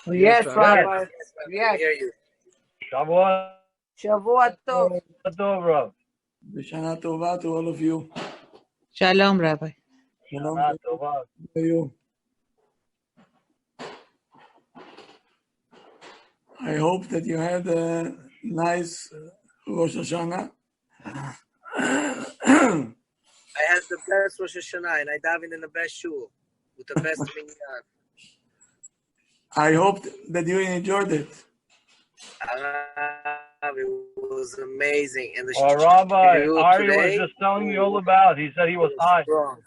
Yes, Rabbi. Yes, Yes. I hear you. Shavua Shavua Tov. Tov, Rav. Shana Tova to all of you. Shalom, Rabbi. Shalom Shana to Tova. you. I hope that you had a nice Rosh Hashanah. I had the best Rosh Hashanah and I davened in the best shul with the best minyan. I hope that you enjoyed it. It was amazing. And the Rabbi, shul Ari today, was just telling me all about. He said he was high. strong.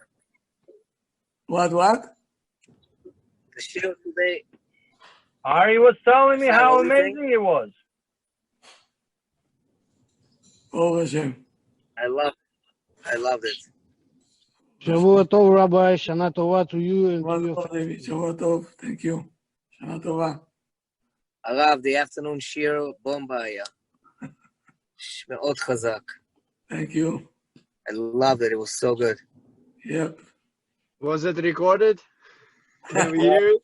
What? The shul today. Ari was telling me Sorry, how what were you saying? amazing it was. Oh, Hashem. I loved it. Shavua Tov, Rabbi. Shana Tova to you and to your Shavua Tov, David. Shavua Tov. Thank you. Shana Tova. Arav, the afternoon shir, bomba היה. מאוד חזק. Thank you. I loved it. It was so good. Yep. Was it recorded? Can we hear it?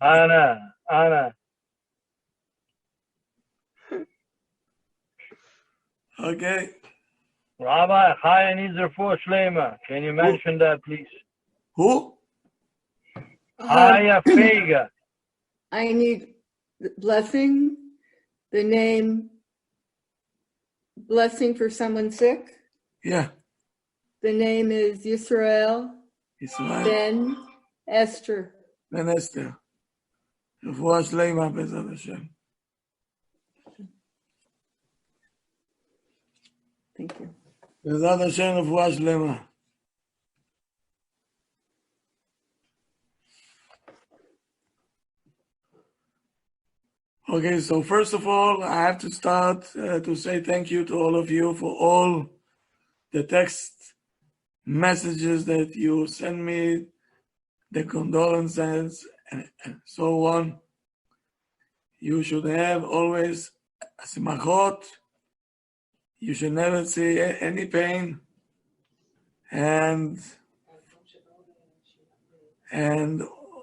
Anna. Okay. Rabbi, Chaya needs her for Shlema. Can you mention that, please? Who? Chaya Fega. I need the blessing, the name, blessing for someone sick. Yeah. The name is Yisrael Ben Esther. Ben Esther. Refuah Shleima, B'ezrat Hashem. Thank you. B'ezrat Hashem, Refuah Shleima. Okay, so first of all, I have to start to say thank you to all of you for all the text messages that you send me, the condolences, and so on. You should have always simachot. You should never see any pain. And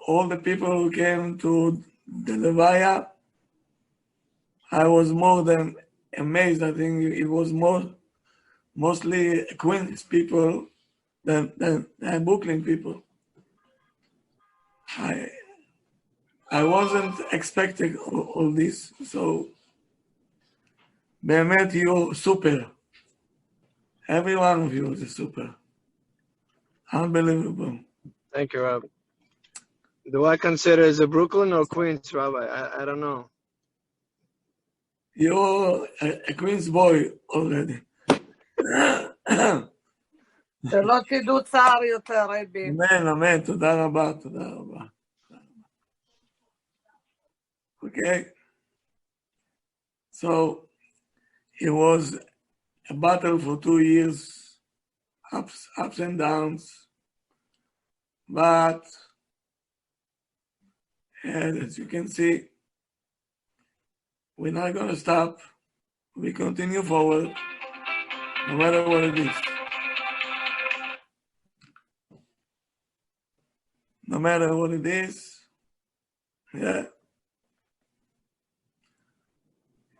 all the people who came to the Levaya, I was more than amazed. I think it was mostly Queens people than Brooklyn people. I wasn't expecting all this. So, באמת, you're super. Every one of you is super. Unbelievable. Thank you, Rabbi. Do I consider as a Brooklyn or Queens, Rabbi? I don't know. You're a Queens boy already. שלא תדעו צער יותר, רבי. אמן, תודה רבה. Okay. So, it was a battle for 2 years, ups and downs. But, as you can see, we're not going to stop. We continue forward, no matter what it is. No matter what it is, yeah.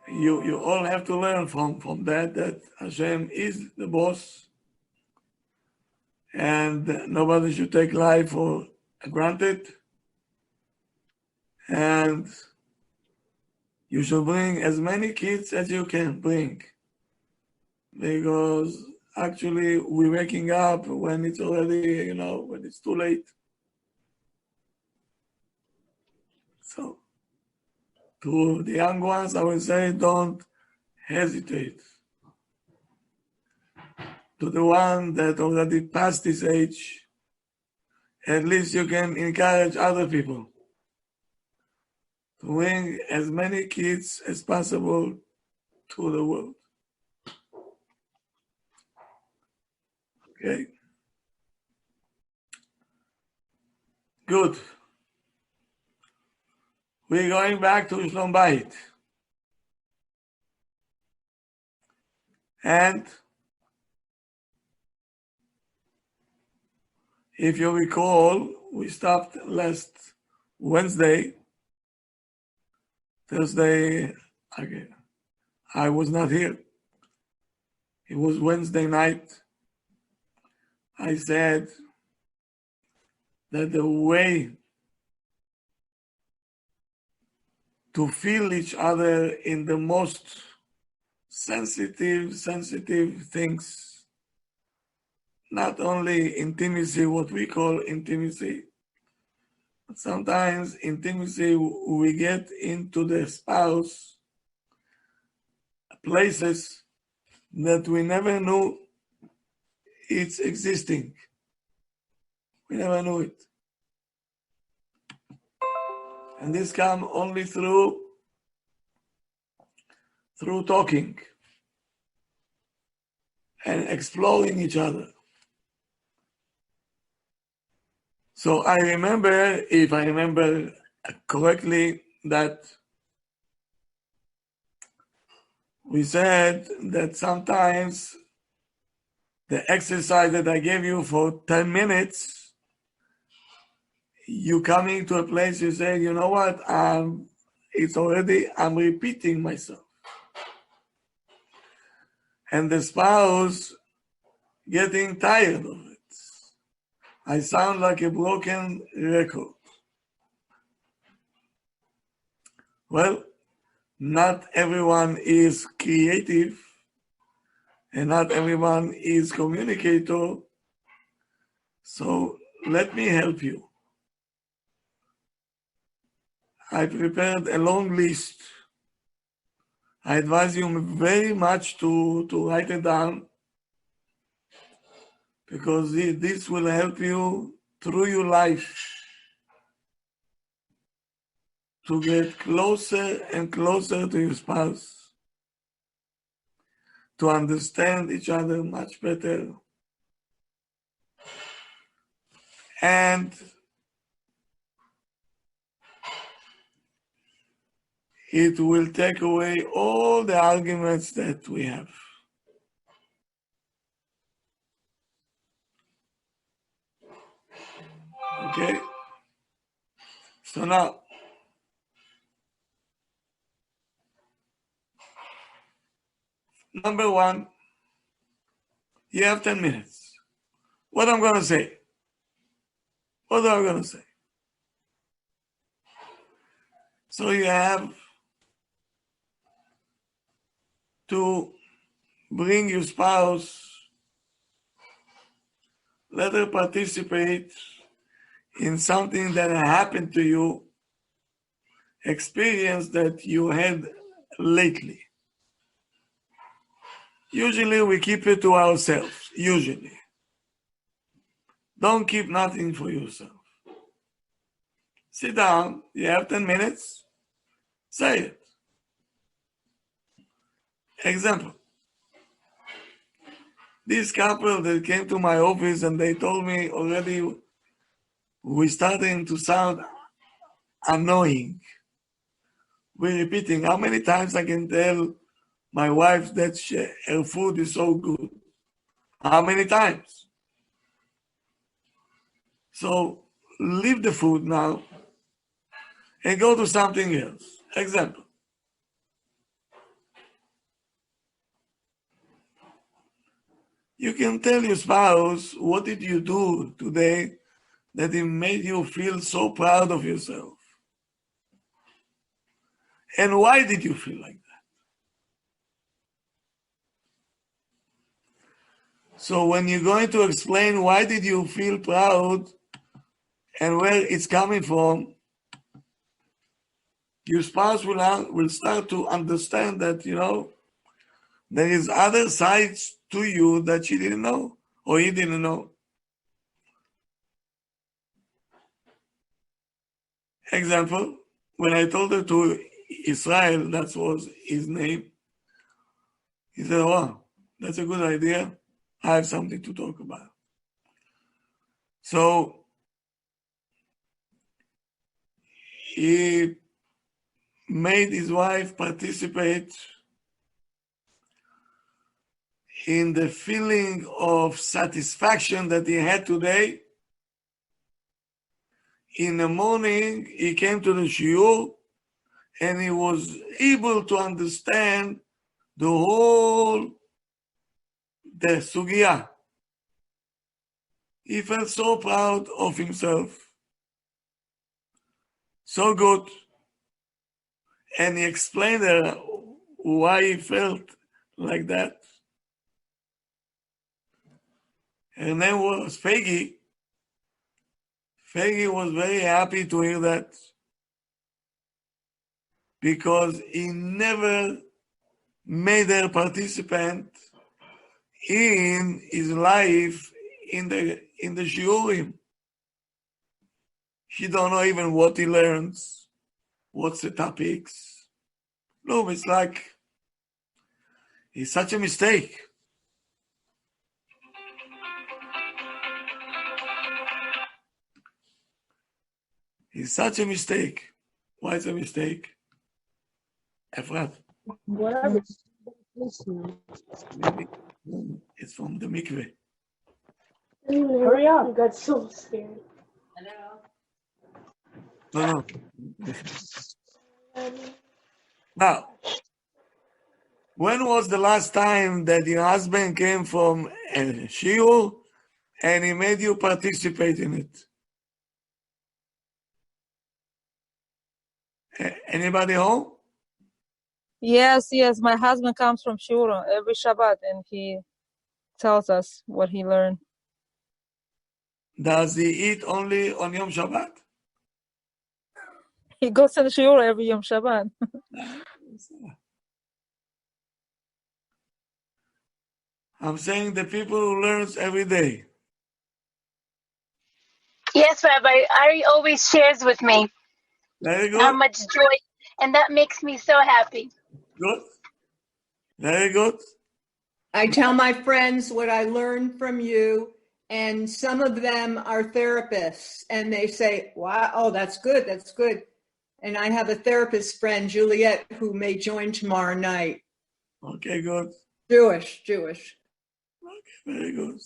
You all have to learn from that Hashem is the boss, and nobody should take life for granted, and you should bring as many kids as you can bring, because actually we're waking up when it's already, when it's too late. So, to the young ones, I would say, don't hesitate. To the one that already passed this age, at least you can encourage other people to bring as many kids as possible to the world. Okay? Good. We're going back to Shlom Bayit. And if you recall, we stopped last Wednesday Thursday, okay, I was not here. It was Wednesday night. I said that the way to feel each other in the most sensitive things, not only intimacy, what we call intimacy, but sometimes intimacy, we get into the spouse places that we never knew it's existing. We never knew it. And this comes only through talking and exploring each other. So I remember, if I remember correctly, that we said that sometimes the exercise that I gave you for 10 minutes, you coming to a place, you say, you know what, I'm repeating myself. And the spouse getting tired of it. I sound like a broken record. Well, not everyone is creative and not everyone is communicator. So let me help you. I prepared a long list. I advise you very much to write it down, because this will help you through your life to get closer and closer to your spouse, to understand each other much better, and it will take away all the arguments that we have. Okay? So now, number one, you have 10 minutes. What I'm going to say? What am I going to say? So you have to bring your spouse, let her participate in something that happened to you, experience that you had lately. Usually we keep it to ourselves, usually. Don't keep nothing for yourself. Sit down, you have 10 minutes, say it. Example. This couple that came to my office and they told me already we're starting to sound annoying. We're repeating. How many times I can tell my wife that her food is so good? How many times? So leave the food now and go to something else. Example. You can tell your spouse, what did you do today that it made you feel so proud of yourself? And why did you feel like that? So when you're going to explain why did you feel proud and where it's coming from, your spouse will start to understand that, you know, there is other sides to you that she didn't know or he didn't know. Example, when I told her to Israel, that was his name, he said, wow, that's a good idea. I have something to talk about. So he made his wife participate in the feeling of satisfaction that he had today. In the morning, he came to the shiur and he was able to understand the whole the sugya. He felt so proud of himself, so good, and he explained her why he felt like that. Her name was Peggy. Peggy was very happy to hear that, because he never made her participant in his life in the shiurim. She don't know even what he learns, what's the topics. No, it's like it's such a mistake. It's such a mistake. Why is it a mistake? Efrat. Whatever. Listen. Maybe it's from the mikveh. Hurry up. I got so scared. No. Now, when was the last time that your husband came from a shiur and he made you participate in it? Anybody home? Yes. My husband comes from Shura every Shabbat, and he tells us what he learned. Does he eat only on Yom Shabbat? He goes to the Shura every Yom Shabbat. I'm saying the people who learns every day. Yes, Rabbi. Ari always shares with me Very good. how much joy, and that makes me so happy. Good. Very good. I tell my friends what I learned from you, and some of them are therapists, and they say, wow, oh, that's good. And I have a therapist friend, Juliet, who may join tomorrow night. Okay, good. Jewish. Okay, very good.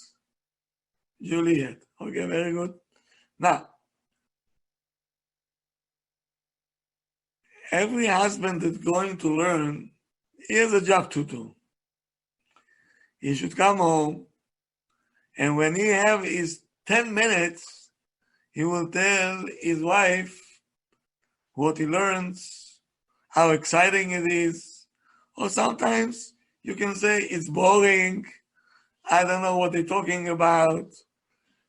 Juliet. Okay, very good. Now, every husband that's going to learn, he has a job to do. He should come home, and when he have his 10 minutes, he will tell his wife what he learns, how exciting it is. Or sometimes you can say it's boring, I don't know what they're talking about.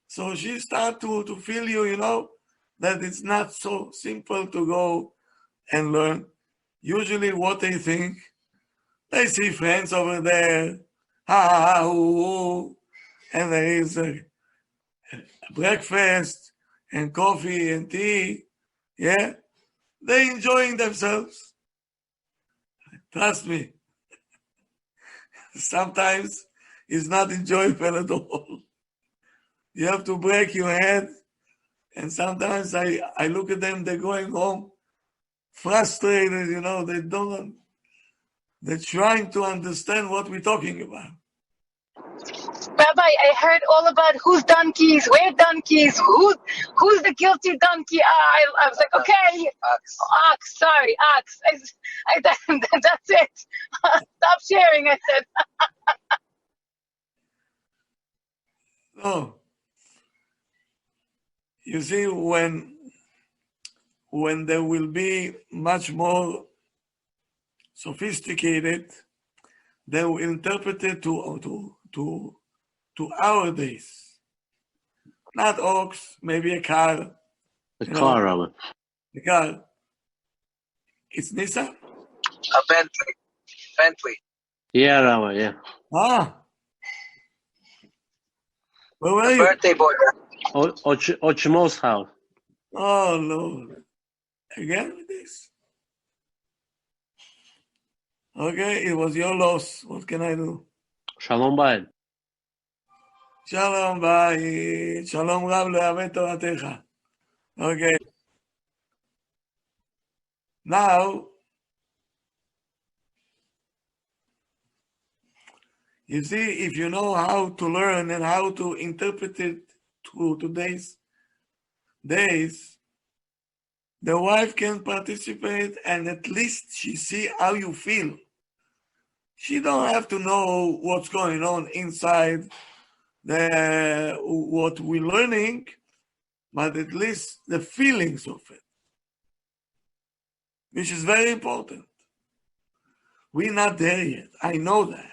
So she start to feel you know, that it's not so simple to go and learn. Usually what they think, they see friends over there, ha, hoo, and there is a breakfast and coffee and tea, yeah? They're enjoying themselves. Trust me. Sometimes it's not enjoyable at all. You have to break your head, and sometimes I look at them, they're going home frustrated, you know, they're trying to understand what we're talking about. Rabbi, I heard all about whose donkeys, where donkeys, who's the guilty donkey. I was like, okay, ox. Sorry, ox. That's it. Stop sharing. I said. No. You see, when there will be much more sophisticated, they will interpret it to our days. Not ox, maybe a car. A car, Rabbi. A car. It's Nissan? A Bentley. Yeah, Rabbi, yeah. Ah. Where were you? Birthday boy. Ochimo's house. Oh, Lord. Again with this? Okay, it was your loss. What can I do? Shalom Bayit. Shalom Bayit. Shalom Rab le'avet toratecha. Okay. Now, you see, if you know how to learn and how to interpret it to today's days, the wife can participate and at least she see how you feel. She don't have to know what's going on inside what we're learning, but at least the feelings of it, which is very important. We're not there yet. I know that.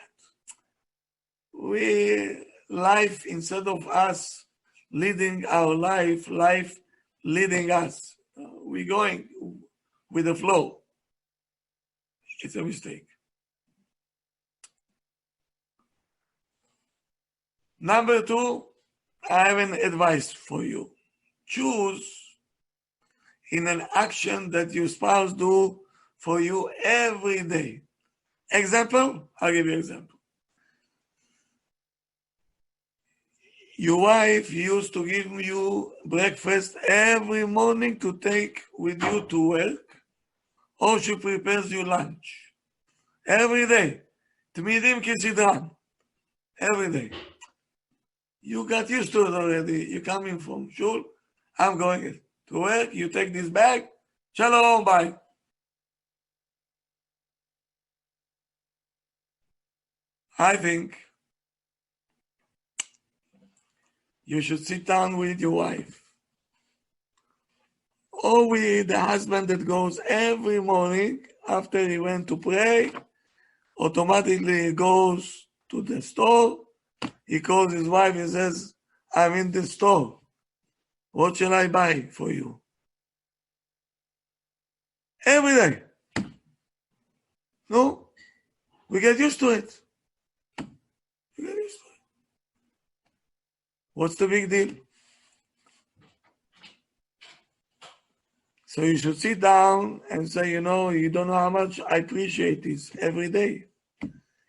Life, instead of us leading our life leading us. We're going with the flow. It's a mistake. Number 2, I have an advice for you. Choose in an action that your spouse do for you every day. Example, I'll give you an example. Your wife used to give you breakfast every morning to take with you to work, or she prepares you lunch. Every day. תמידים כסדרם. Every day. You got used to it already. You're coming from shul. I'm going to work. You take this bag. Shalom, bye. I think you should sit down with your wife, or with the husband that goes every morning after he went to pray, automatically goes to the store. He calls his wife and says, I'm in the store. What shall I buy for you? Every day. No? We get used to it. We get used to it. What's the big deal? So you should sit down and say, you don't know how much I appreciate this every day.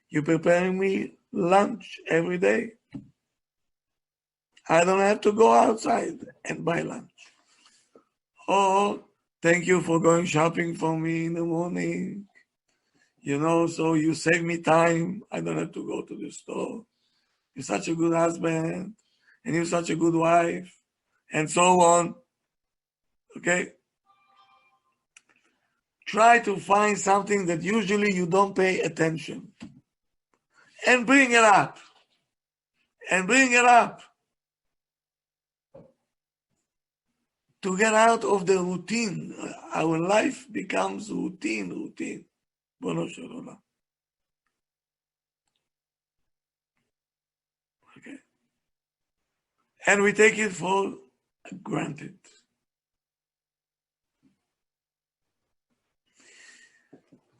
You're preparing me lunch every day. I don't have to go outside and buy lunch. Or thank you for going shopping for me in the morning. So you save me time. I don't have to go to the store. You're such a good husband, and you're such a good wife, and so on. Okay? Try to find something that usually you don't pay attention. And bring it up. And bring it up. To get out of the routine. Our life becomes routine. Bono shel olam. Okay. And we take it for granted.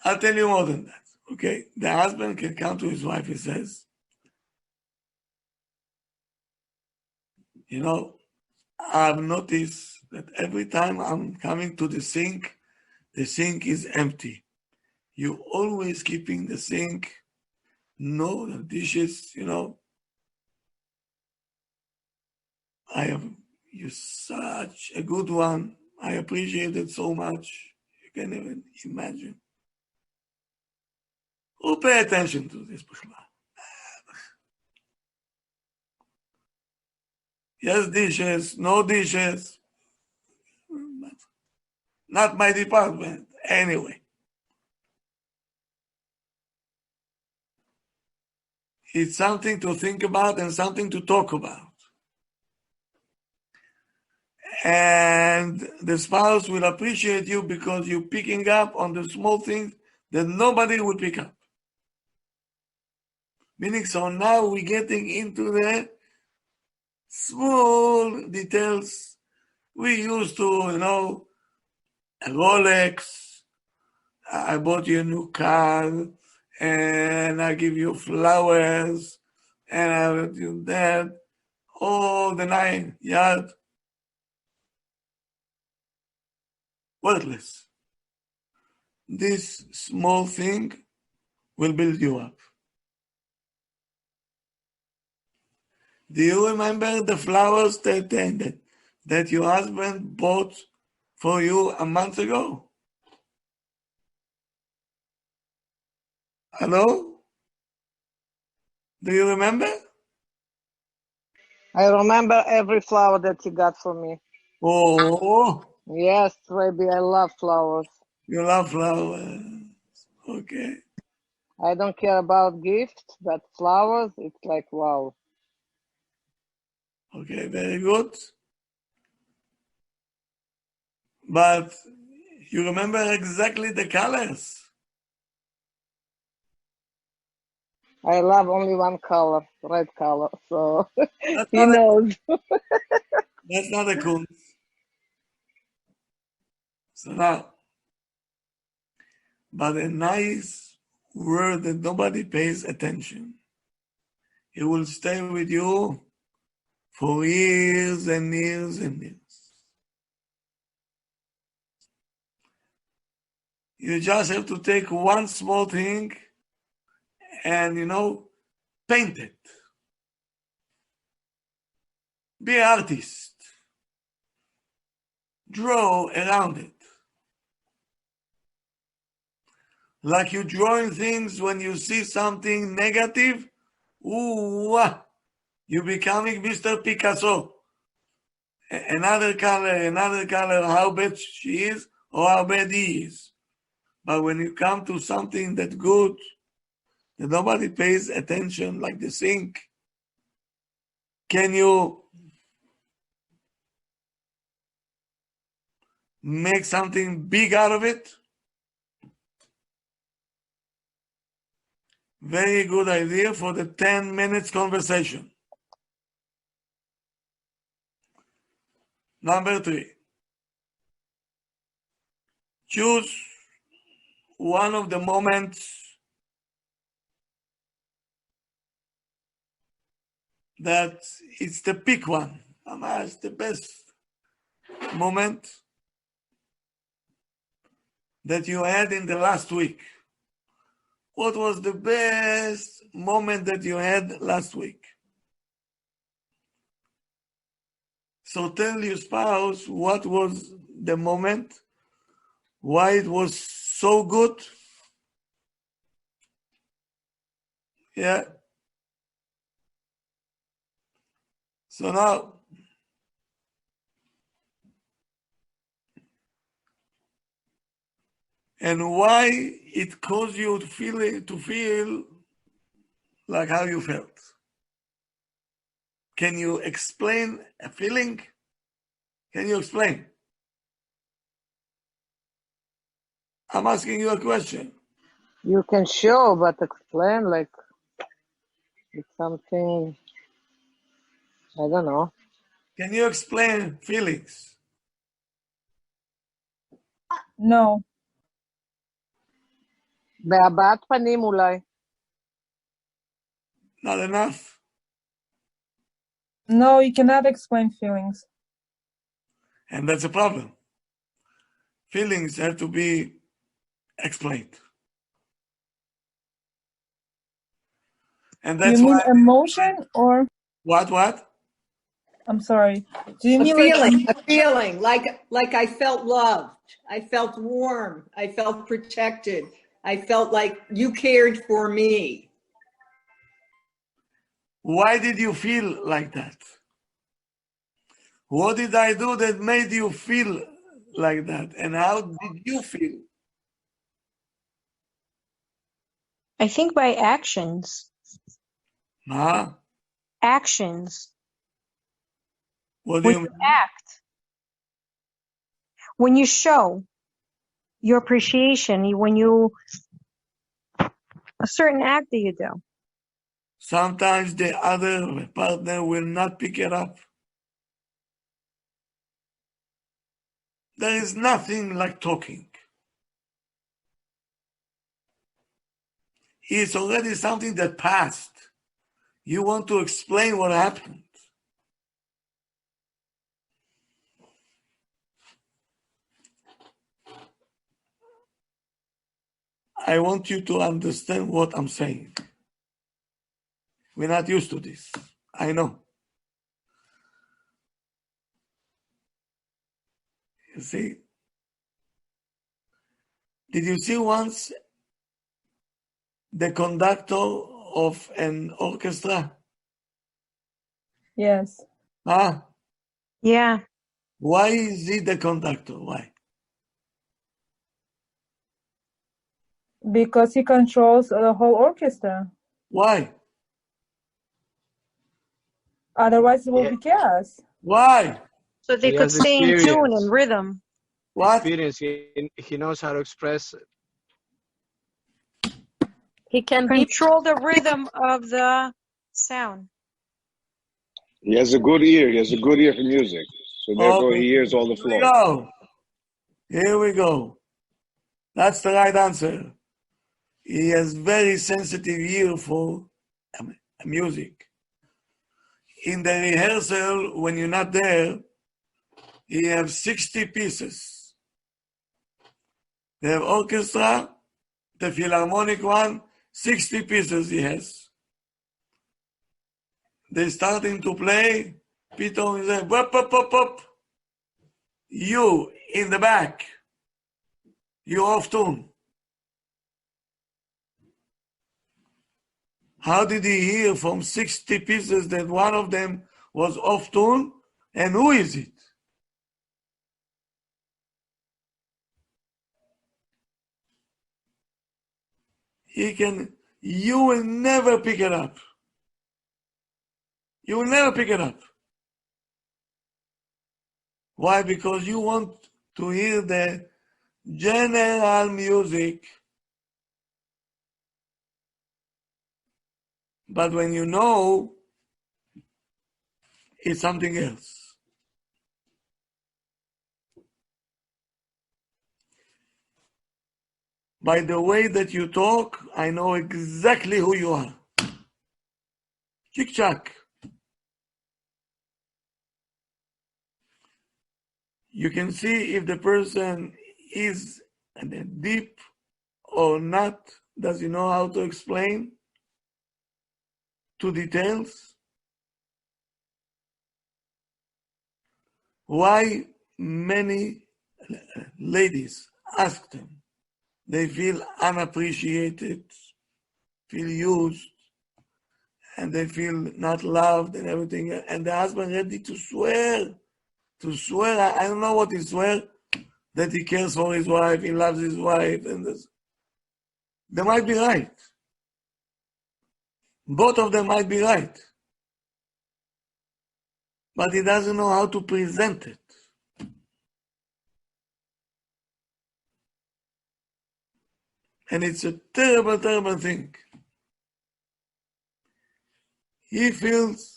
I'll tell you more than that. Okay. The husband can come to his wife and says, I've noticed that every time I'm coming to the sink is empty. You always keeping the sink, no the dishes, you're such a good one. I appreciate it so much. You can't even imagine. Who pay attention to this? Yes, dishes, no dishes. Not my department. Anyway. It's something to think about and something to talk about. And the spouse will appreciate you because you're picking up on the small things that nobody will pick up. Meaning, so now we're getting into the small details. We used to, a Rolex, I bought you a new car, and I give you flowers, and I will do that, all the 9 yards. Worthless. This small thing will build you up. Do you remember the flowers that your husband bought for you a month ago? Hello? Do you remember? I remember every flower that he got for me. Oh, Yes, Rabbi, I love flowers. You love flowers. Okay. I don't care about gifts, but flowers, it's like wow. Okay, very good. But you remember exactly the colors. I love only one color, red color, so That's he not a, knows. that's not a kunz. So now, but a nice word that nobody pays attention. It will stay with you for years and years and years. You just have to take one small thing and, paint it. Be an artist. Draw around it. Like you're drawing things when you see something negative, you're becoming Mr. Picasso. Another color, how bad she is or how bad he is. But when you come to something that's good, that nobody pays attention, like the sink, can you make something big out of it? Very good idea for the 10 minutes conversation. Number 3. Choose one of the moments that it's the peak one. It's the best moment that you had in the last week. What was the best moment that you had last week? So tell your spouse what was the moment, why it was so good. Yeah. So now, and why it caused you to feel like how you felt. Can you explain a feeling? Can you explain? I'm asking you a question. You can show, but explain like it's something, I don't know. Can you explain feelings? No. בהבעת פנים אולי. Not enough? No, you cannot explain feelings. And that's a problem. Feelings have to be explained. And that's You mean why... emotion or? What? I'm sorry. Do you A mean feeling, like I felt loved. I felt warm. I felt protected. I felt like you cared for me. Why did you feel like that? What did I do that made you feel like that? And how did you feel? I think by actions. Huh? Actions. What do When you you mean? act, when you show your appreciation, a certain act that you do. Sometimes the other partner will not pick it up. There is nothing like talking. It's already something that passed. You want to explain what happened. I want you to understand what I'm saying. We're not used to this. I know. You see? Did you see once the conductor of an orchestra? Yes. Huh? Yeah. Why is he the conductor? Why? Because he controls the whole orchestra. Why? Otherwise, it will be chaos. Why? So they He could has stay in tune experience. and rhythm. What? Experience. He knows how to express it. He can Control the rhythm of the sound. He has a good ear. He has a good ear for music. So therefore, he hears all the Here we flow. go. Here we go. That's the right answer. He has very sensitive ear for music. In the rehearsal, when you're not there, he has 60 pieces. They have orchestra, the philharmonic one, 60 pieces he has. They starting to play, Pito is like, whoop, whoop, whoop, whoop. You in the back, you're off tune. How did he hear from 60 pieces that one of them was off tune? And who is it? You will never pick it up. You will never pick it up. Why? Because you want to hear the general music. But when you know, it's something else. By the way that you talk, I know exactly who you are. Chick-chack. You can see if the person is deep or not. Does he know how to explain to details? Why many ladies ask them? They feel unappreciated, feel used, and they feel not loved and everything. And the husband ready to swear. I don't know what he swear, that he cares for his wife, he loves his wife, and this. They might be right. Both of them might be right. But he doesn't know how to present it. And it's a terrible, terrible thing. He feels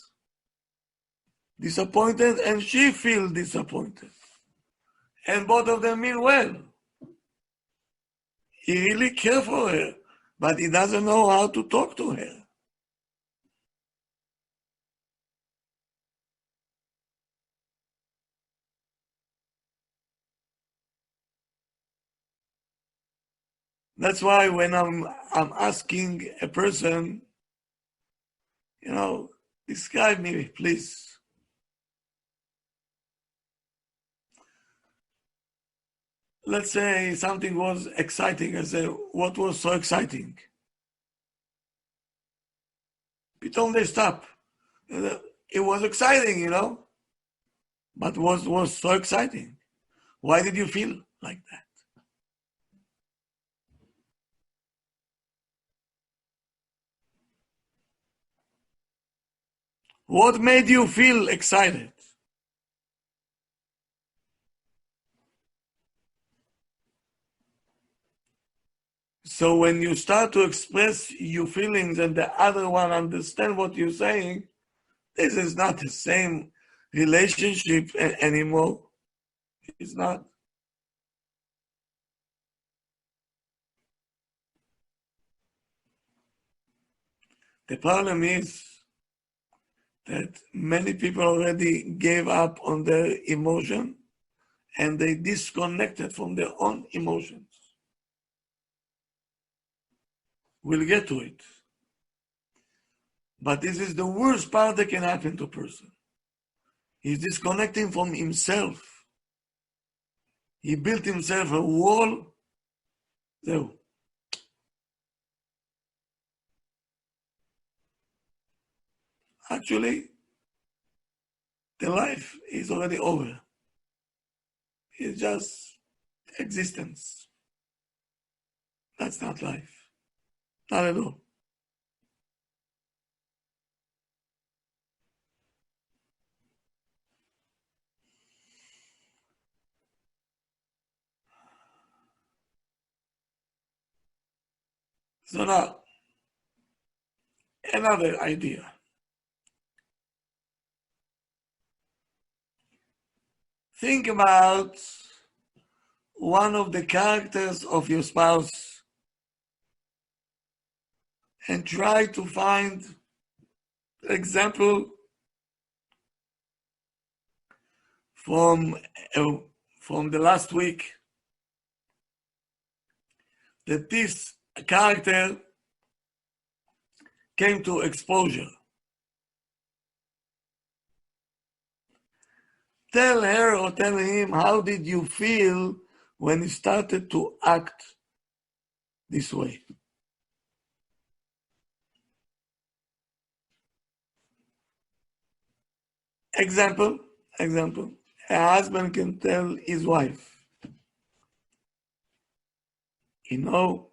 disappointed and she feels disappointed. And both of them mean well. He really cares for her, but he doesn't know how to talk to her. That's why when I'm asking a person, describe me, please. Let's say something was exciting. I say, what was so exciting? Pito they stop. It was exciting, but was so exciting. Why did you feel like that? What made you feel excited? So when you start to express your feelings and the other one understand what you're saying, this is not the same relationship anymore. It's not. The problem is that many people already gave up on their emotion and they disconnected from their own emotions. We'll get to it. But this is the worst part that can happen to a person. He's disconnecting from himself. He built himself a wall. So, actually, the life is already over. It's just existence. That's not life. Not at all. So now, another idea. Think about one of the characters of your spouse and try to find example from the last week that this character came to exposure. Tell her or tell him, how did you feel when you started to act this way? Example, a husband can tell his wife, you know,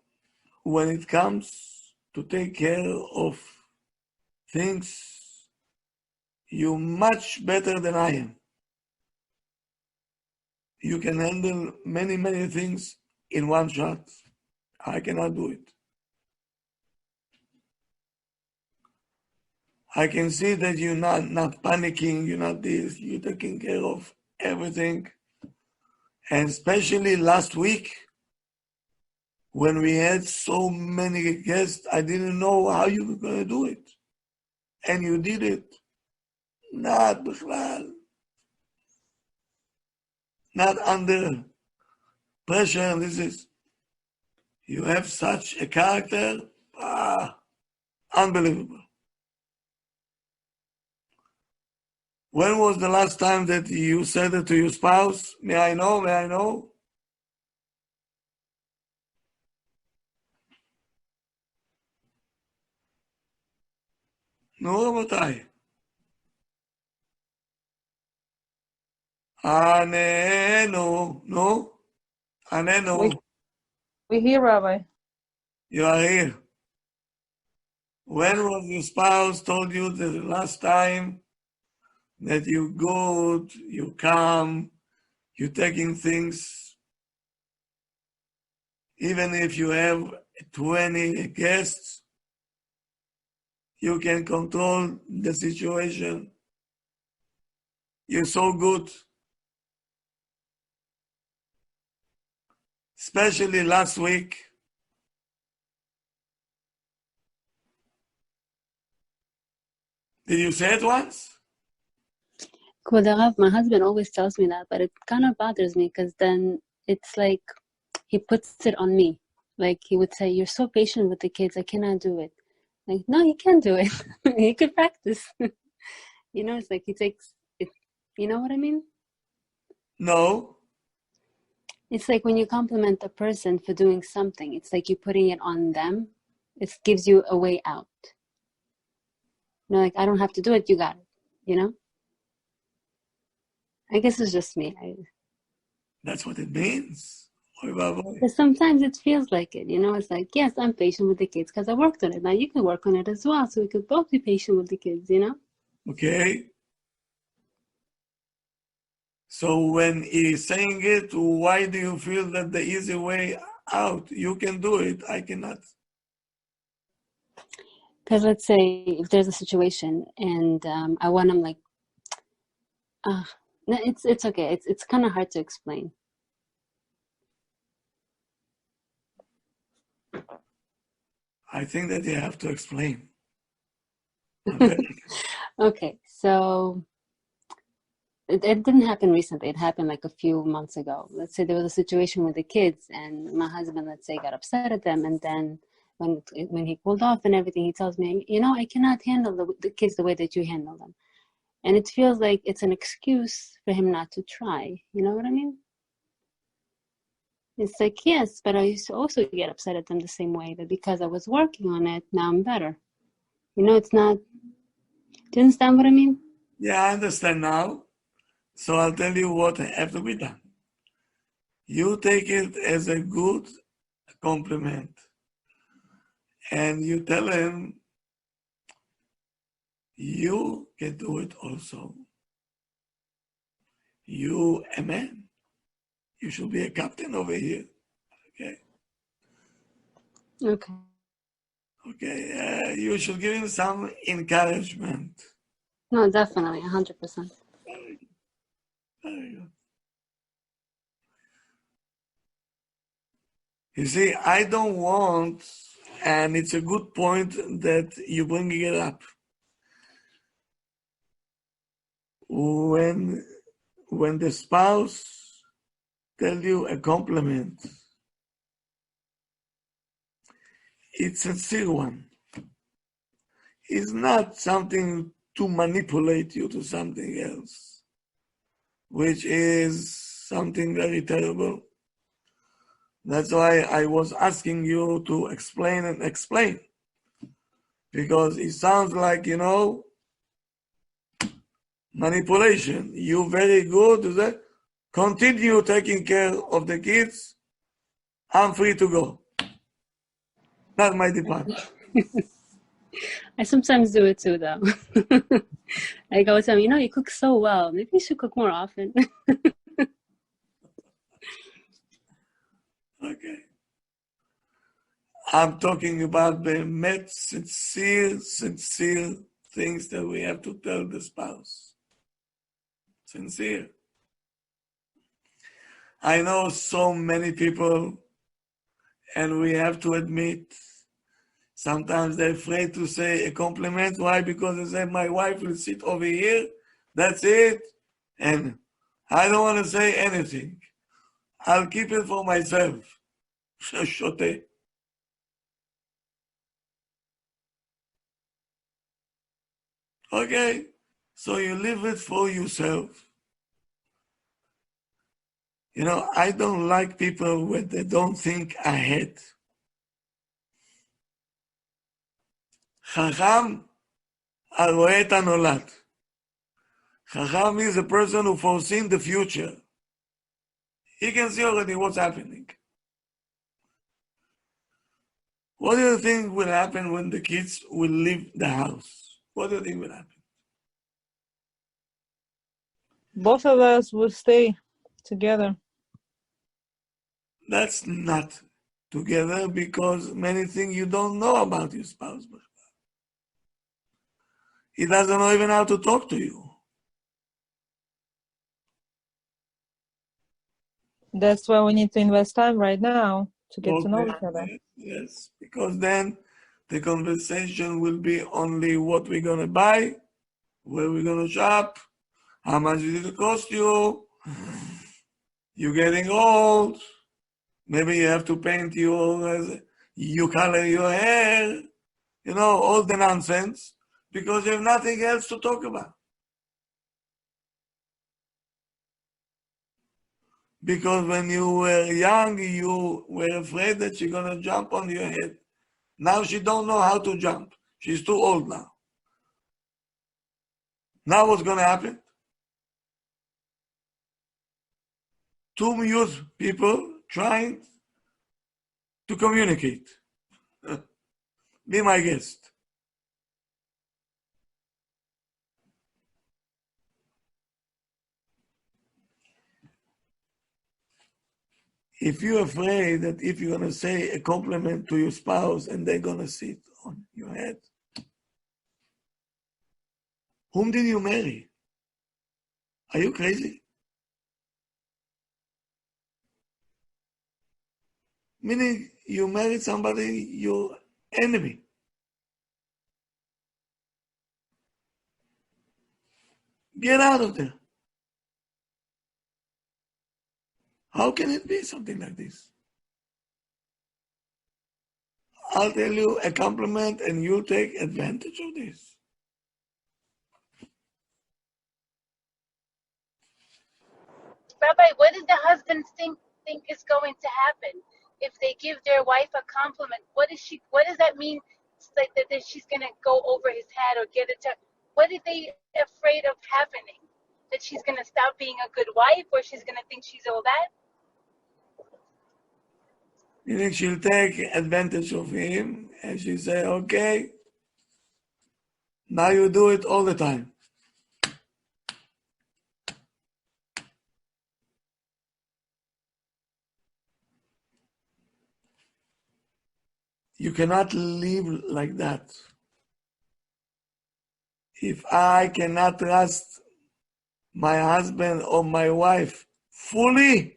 when it comes to take care of things, you're much better than I am. You can handle many, many things in one shot. I cannot do it. I can see that you're not panicking, you're not this, you're taking care of everything. And especially last week, when we had so many guests, I didn't know how you were going to do it. And you did it. Not bichlal. Not under pressure. You have such a character, unbelievable. When was the last time that you said it to your spouse? May I know? May I know? No, רבותיי. עננו, no? עננו. We hear, Rabbi. You are here. When was your spouse told you the last time that you're good, you're calm, you're taking things, even if you have 20 guests, you can control the situation. You're so good. Especially last week. Did you say it once? Kavod Harav, my husband always tells me that, but it kind of bothers me because then it's like he puts it on me. Like he would say, "You're so patient with the kids, I cannot do it." Like, no, you can do it. You could practice. You know, it's like he takes it. You know what I mean? No. It's like when you compliment a person for doing something, it's like you're putting it on them. It gives you a way out. You know, like, I don't have to do it, you got it. You know? I guess it's just me. That's what it means. But sometimes it feels like it, you know? It's like, yes, I'm patient with the kids because I worked on it. Now you can work on it as well, so we could both be patient with the kids, you know? Okay. So when he's saying it, why do you feel that the easy way out? You can do it, I cannot. Because let's say if there's a situation and I want them like, no, it's okay. It's kind of hard to explain. I think that you have to explain. Okay, so it didn't happen recently. It happened like a few months ago. Let's say there was a situation with the kids and my husband, let's say, got upset at them. And then when he pulled off and everything, he tells me, you know, I cannot handle the kids the way that you handle them. And it feels like it's an excuse for him not to try. You know what I mean? It's like, yes, but I used to also get upset at them the same way. But because I was working on it, now I'm better. You know, it's not... Do you understand what I mean? Yeah, I understand now. So I'll tell you what have to be done. You take it as a good compliment. And you tell him, you can do it also. You a man. You should be a captain over here. Okay. Okay. Okay. You should give him some encouragement. No, definitely, 100%. Very good. Very good. You see, I don't want, and it's a good point that you bringing it up. When the spouse tell you a compliment, it's a sincere one. It's not something to manipulate you to something else, which is something very terrible. That's why I was asking you to explain and explain. Because it sounds like, manipulation. You very good at that. Continue taking care of the kids. I'm free to go. Not my department. I sometimes do it too, though. I go to him, you cook so well. Maybe you should cook more often. Okay. I'm talking about the sincere things that we have to tell the spouse. Sincere. I know so many people, and we have to admit, sometimes they're afraid to say a compliment. Why? Because they say, my wife will sit over here, that's it, and I don't want to say anything. I'll keep it for myself. Shote. Okay, so you leave it for yourself. I don't like people when they don't think ahead. Chacham הרואה את הנולד. Chacham is a person who foreseen the future. He can see already what's happening. What do you think will happen when the kids will leave the house? What do you think will happen? Both of us will stay together. That's not together because many things you don't know about your spouse. He doesn't know even how to talk to you. That's why we need to invest time right now to get to know each other. Yes, because then the conversation will be only what we're going to buy, where we're going to shop, how much did it cost you, you're getting old, maybe you have to paint you color your hair, all the nonsense, because you have nothing else to talk about. Because when you were young, you were afraid that she's going to jump on your head. Now she don't know how to jump. She's too old now. Now what's going to happen? Two youth people trying to communicate. Be my guest. If you're afraid that if you're going to say a compliment to your spouse and they're going to sit on your head, whom did you marry? Are you crazy? Meaning you married somebody, your enemy. Get out of there. How can it be something like this? I'll tell you a compliment and you take advantage of this. Rabbi, what does the husband think is going to happen if they give their wife a compliment? What does that mean? It's like that she's gonna go over his head or get it to. What are they afraid of happening? That she's gonna stop being a good wife, or she's gonna think she's all that? Meaning she'll take advantage of him and she'll say, okay, now you do it all the time. You cannot live like that. If I cannot trust my husband or my wife fully,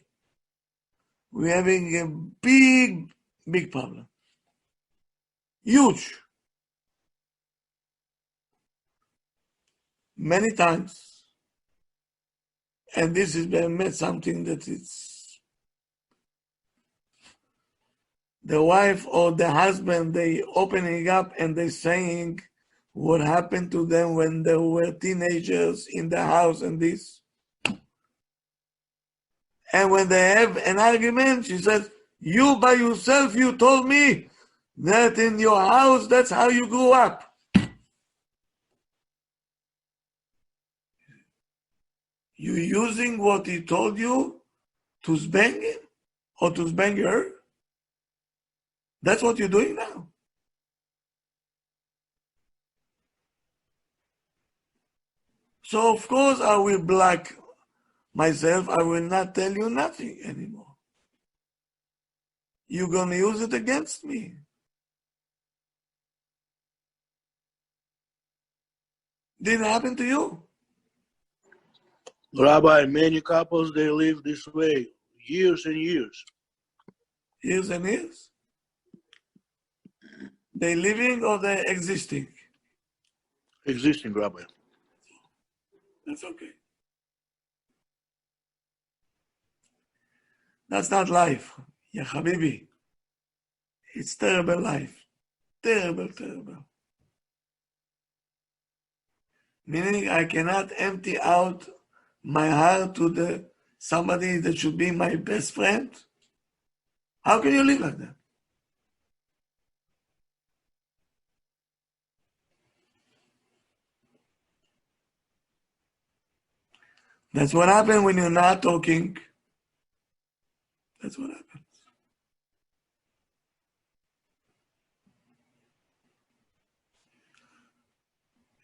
we're having a big problem. Huge. Many times. And this is something that it's the wife or the husband, they opening up and they saying what happened to them when they were teenagers in the house and this. And when they have an argument, she says, you by yourself, you told me that in your house, that's how you grew up. You using what he told you to spank him or to spank her? That's what you're doing now. So of course I will block myself. I will not tell you nothing anymore. You're going to use it against me. Didn't happen to you. Rabbi, many couples, they live this way years and years. Years and years? They living or they existing? Existing, Rabbi. That's okay. That's not life. Ya Habibi. It's terrible life. Terrible, terrible. Meaning I cannot empty out my heart to somebody that should be my best friend. How can you live like that? That's what happens when you're not talking. That's what happens.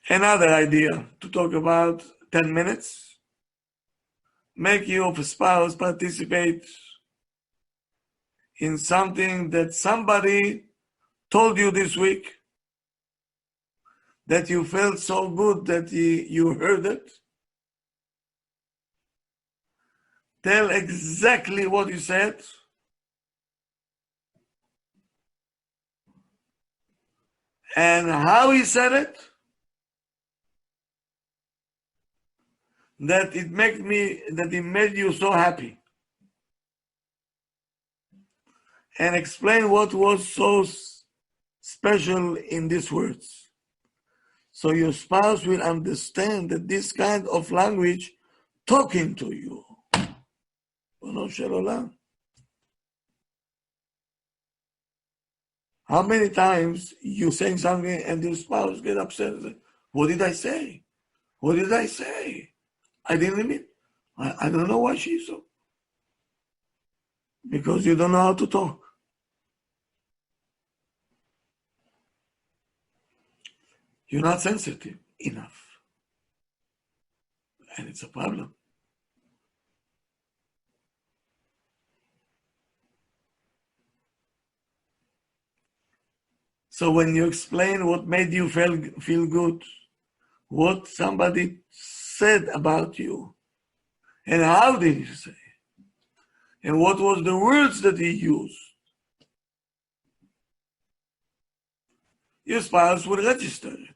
Another idea to talk about 10 minutes. Make your spouse participate in something that somebody told you this week that you felt so good that you heard it. Tell exactly what you said. And how he said it. That it made you so happy. And explain what was so special in these words. So your spouse will understand that this kind of language talking to you. How many times you saying something and your spouse get upset and say, what did I say? What did I say? I didn't mean. I don't know why she's so. Because you don't know how to talk. You're not sensitive enough. And it's a problem. So when you explain what made you feel good, what somebody said about you, and how did you say, and what was the words that he used, your spouse will register it.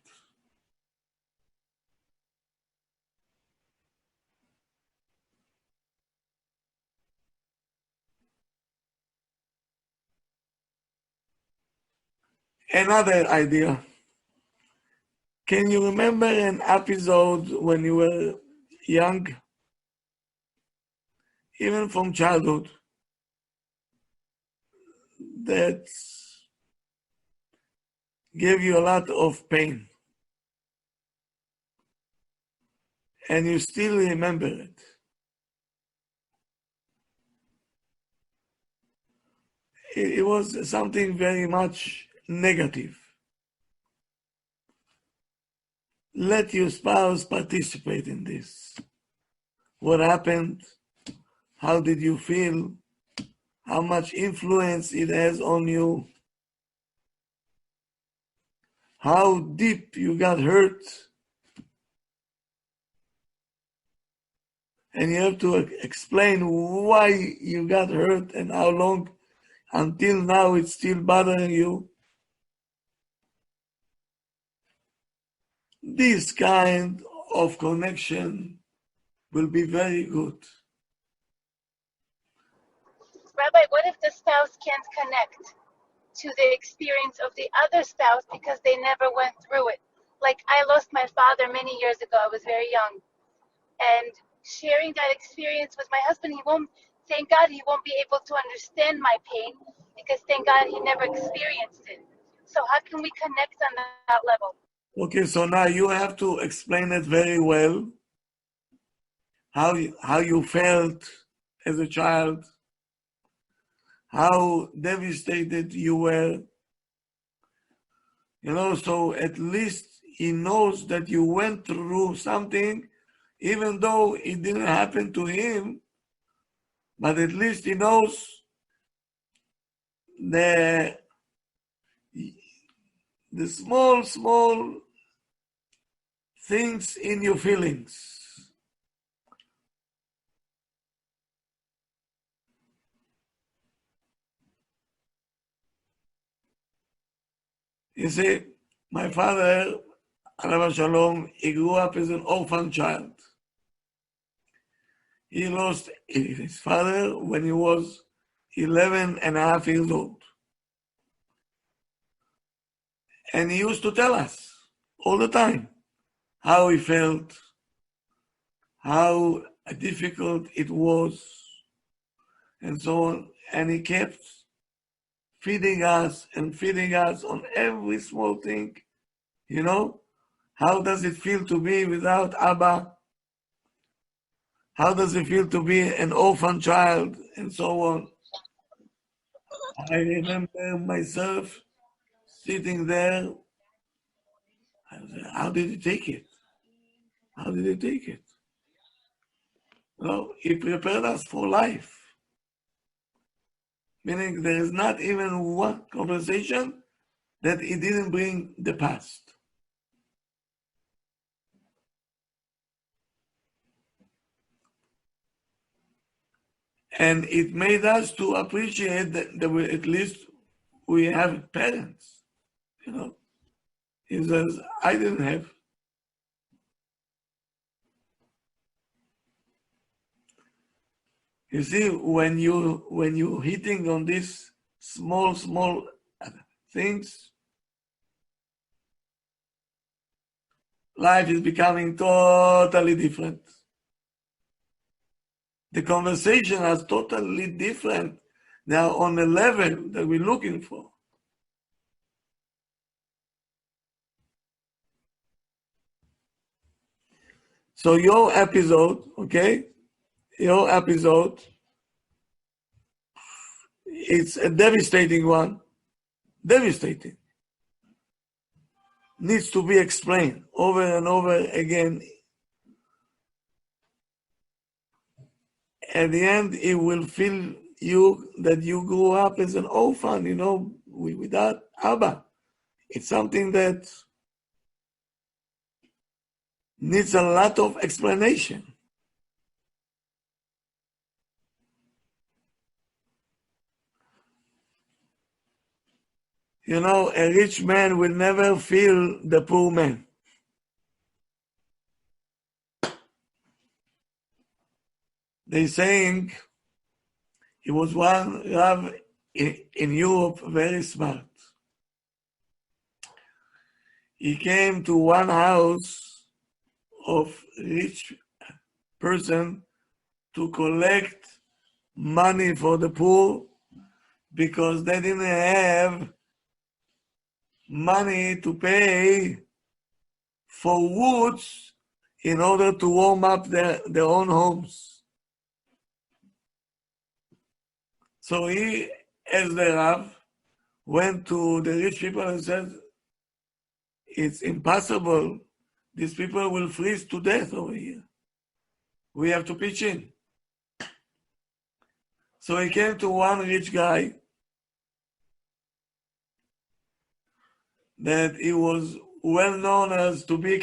Another idea. Can you remember an episode when you were young, even from childhood, that gave you a lot of pain? And you still remember it. it was something very much negative. Let your spouse participate in this. What happened? How did you feel? How much influence it has on you? How deep you got hurt? And you have to explain why you got hurt and how long until now it's still bothering you. This kind of connection will be very good. Rabbi, what if the spouse can't connect to the experience of the other spouse because they never went through it? Like, I lost my father many years ago. I was very young. And sharing that experience with my husband, thank God he won't be able to understand my pain because thank God he never experienced it. So how can we connect on that level? Okay, so now you have to explain it very well, how you felt as a child, how devastated you were, so at least he knows that you went through something, even though it didn't happen to him, but at least he knows the small things in your feelings. You see, my father, Alav Shalom, he grew up as an orphan child. He lost his father when he was 11 and a half years old. And he used to tell us all the time how he felt, how difficult it was, and so on. And he kept feeding us on every small thing. How does it feel to be without Abba? How does it feel to be an orphan child, and so on? I remember myself sitting there. I was like, how did he take it? How did he take it? He prepared us for life. Meaning there is not even one conversation that he didn't bring the past. And it made us to appreciate that we, at least we have parents. He says, I didn't have. You see, when you hitting on these small things, life is becoming totally different. The conversation is totally different. They are on a level that we're looking for. So your episode, it's a devastating one. Devastating. Needs to be explained over and over again. At the end, it will feel that you grew up as an orphan, without Abba. It's something that needs a lot of explanation. A rich man will never feel the poor man. They're saying he was one Rav in Europe, very smart. He came to one house of rich person to collect money for the poor because they didn't have money to pay for woods in order to warm up their own homes. So he as the Rav went to the rich people and said, it's impossible. These people will freeze to death over here. We have to pitch in. So he came to one rich guy that he was well known as to be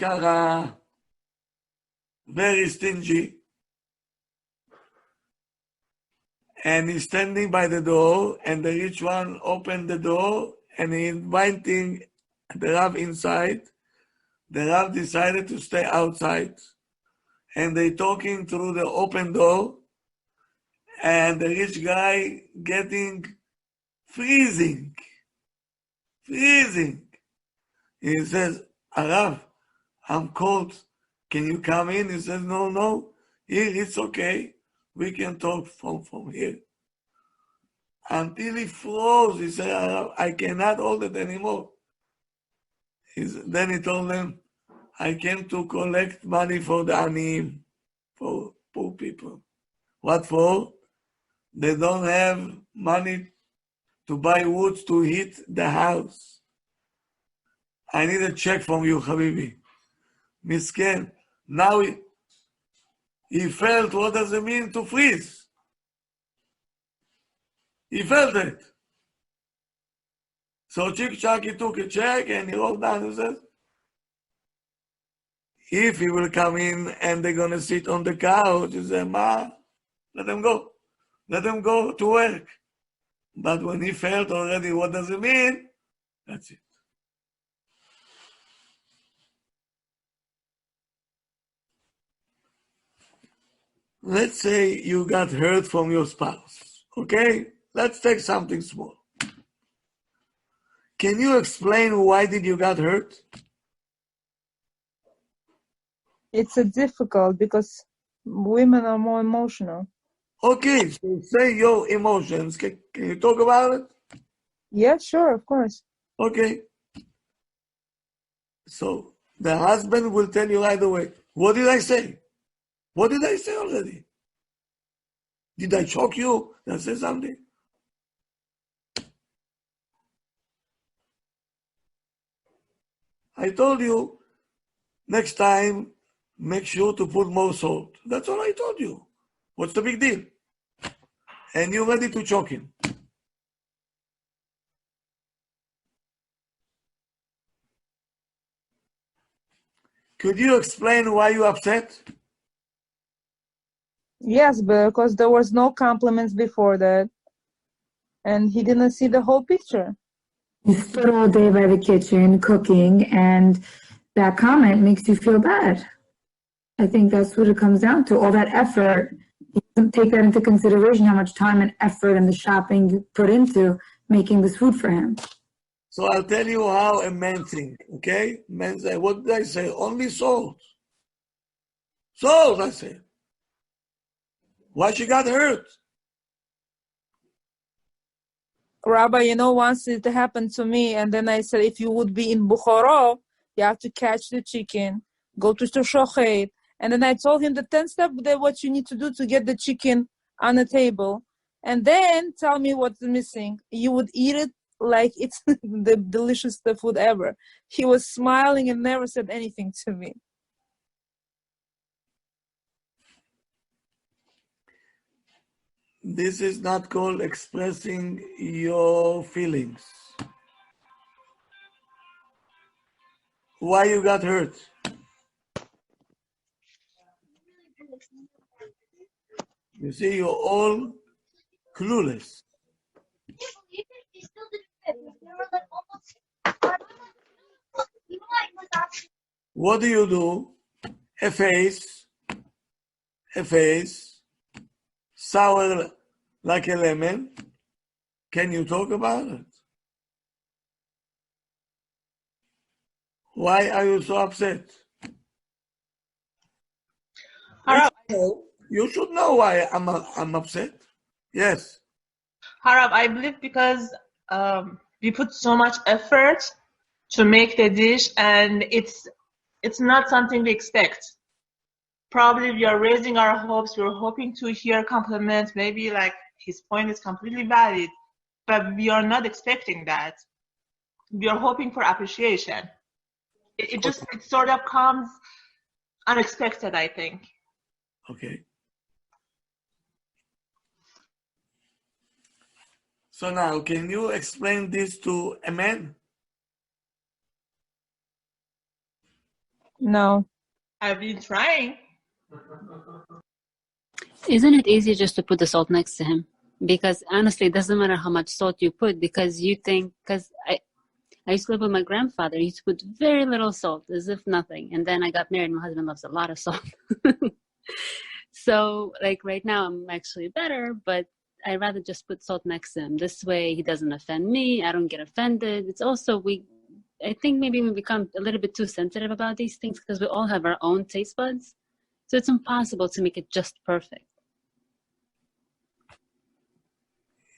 very stingy. And he's standing by the door, and the rich one opened the door, and he inviting the Rav inside. The Rav decided to stay outside, and they talking through the open door, and the rich guy getting freezing. He says, Rav, I'm cold. Can you come in? He says, no. Here, it's okay. We can talk from here. Until he froze, he said, I cannot hold it anymore. Then he told them, I came to collect money for the aniyim, for poor people. What for? They don't have money to buy wood to heat the house. I need a check from you, Habibi. Misken. Now he felt what does it mean to freeze. He felt it. So he took a check and he wrote down and says, if he will come in and they're going to sit on the couch, he said, Ma, let them go. Let them go to work. But when he felt already what does it mean, that's it. Let's say you got hurt from your spouse, okay? Let's take something small. Can you explain why did you got hurt? It's a difficult because women are more emotional. Okay, so say your emotions. Can you talk about it? Yeah, sure, of course. Okay. So the husband will tell you right away, what did I say? What did I say already? Did I choke you? Did I say something? I told you, next time, make sure to put more salt. That's all I told you. What's the big deal? And you're ready to choke him. Could you explain why you're upset? Yes, because there was no compliments before that. And he didn't see the whole picture. You stood all day by the kitchen cooking, and that comment makes you feel bad. I think that's what it comes down to. All that effort, you don't take that into consideration, how much time and effort and the shopping you put into making this food for him. So I'll tell you how a man thinks, okay? Men say, what did I say? Only salt. Salt, I said. Why she got hurt? Rabbi, once it happened to me, and then I said, if you would be in Bukhara, you have to catch the chicken, go to Shochet, and then I told him the 10 steps that what you need to do to get the chicken on the table, and then tell me what's missing. You would eat it like it's the delicious food ever. He was smiling and never said anything to me. This is not called expressing your feelings. Why you got hurt? You see, you're all clueless. What do? A face, sour like a lemon. Can you talk about it? Why are you so upset? You should know why I'm upset. Yes. Harab, I believe because we put so much effort to make the dish, and it's not something we expect. Probably we are raising our hopes. We're hoping to hear compliments. Maybe like his point is completely valid, but we are not expecting that. We are hoping for appreciation. It sort of comes unexpected, I think. Okay. So now, can you explain this to a man? No. I've been trying. Isn't it easy just to put the salt next to him? Because honestly, it doesn't matter how much salt you put, because you think, because I used to live with my grandfather. He used to put very little salt, as if nothing. And then I got married. My husband loves a lot of salt. So, like right now, I'm actually better, but I'd rather just put salt next to him. This way, he doesn't offend me. I don't get offended. It's also, I think maybe we become a little bit too sensitive about these things because we all have our own taste buds. So it's impossible to make it just perfect.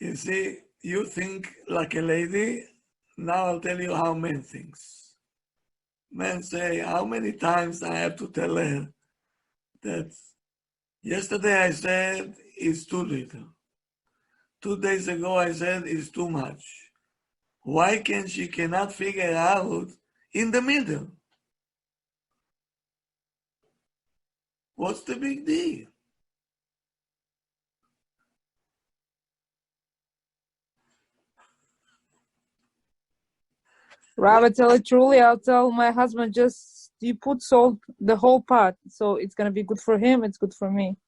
You see, you think like a lady. Now I'll tell you how men thinks. Men say, how many times I have to tell her that yesterday I said it's too little. 2 days ago I said it's too much. Why can't she cannot figure out in the middle? What's the big deal? Rabbi, tell it truly. I'll tell my husband, just you put salt the whole pot, so it's gonna be good for him. It's good for me.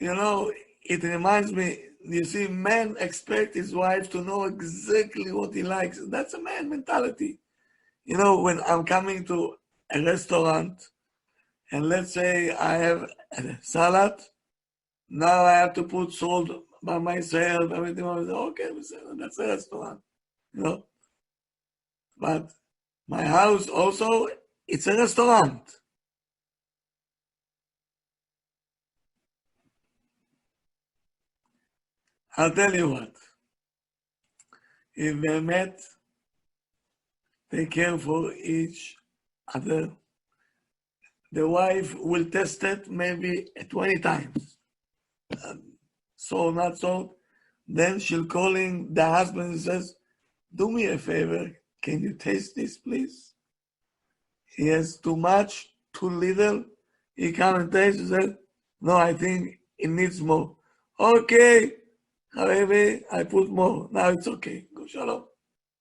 You know, it reminds me. You see, man expect his wife to know exactly what he likes. That's a man mentality. You know, when I'm coming to a restaurant, and let's say I have a salad, now I have to put salt by myself. Everything. I say, okay, that's a restaurant. You know, but my house also, it's a restaurant. I'll tell you what. If they met, take care for each other. The wife will test it maybe 20 times. So, not so. Then she'll call in the husband and says, do me a favor. Can you taste this, please? He has too much, too little. He comes and tastes and says, no, I think it needs more. Okay, Habibi, I put more. Now it's okay. Go shalom.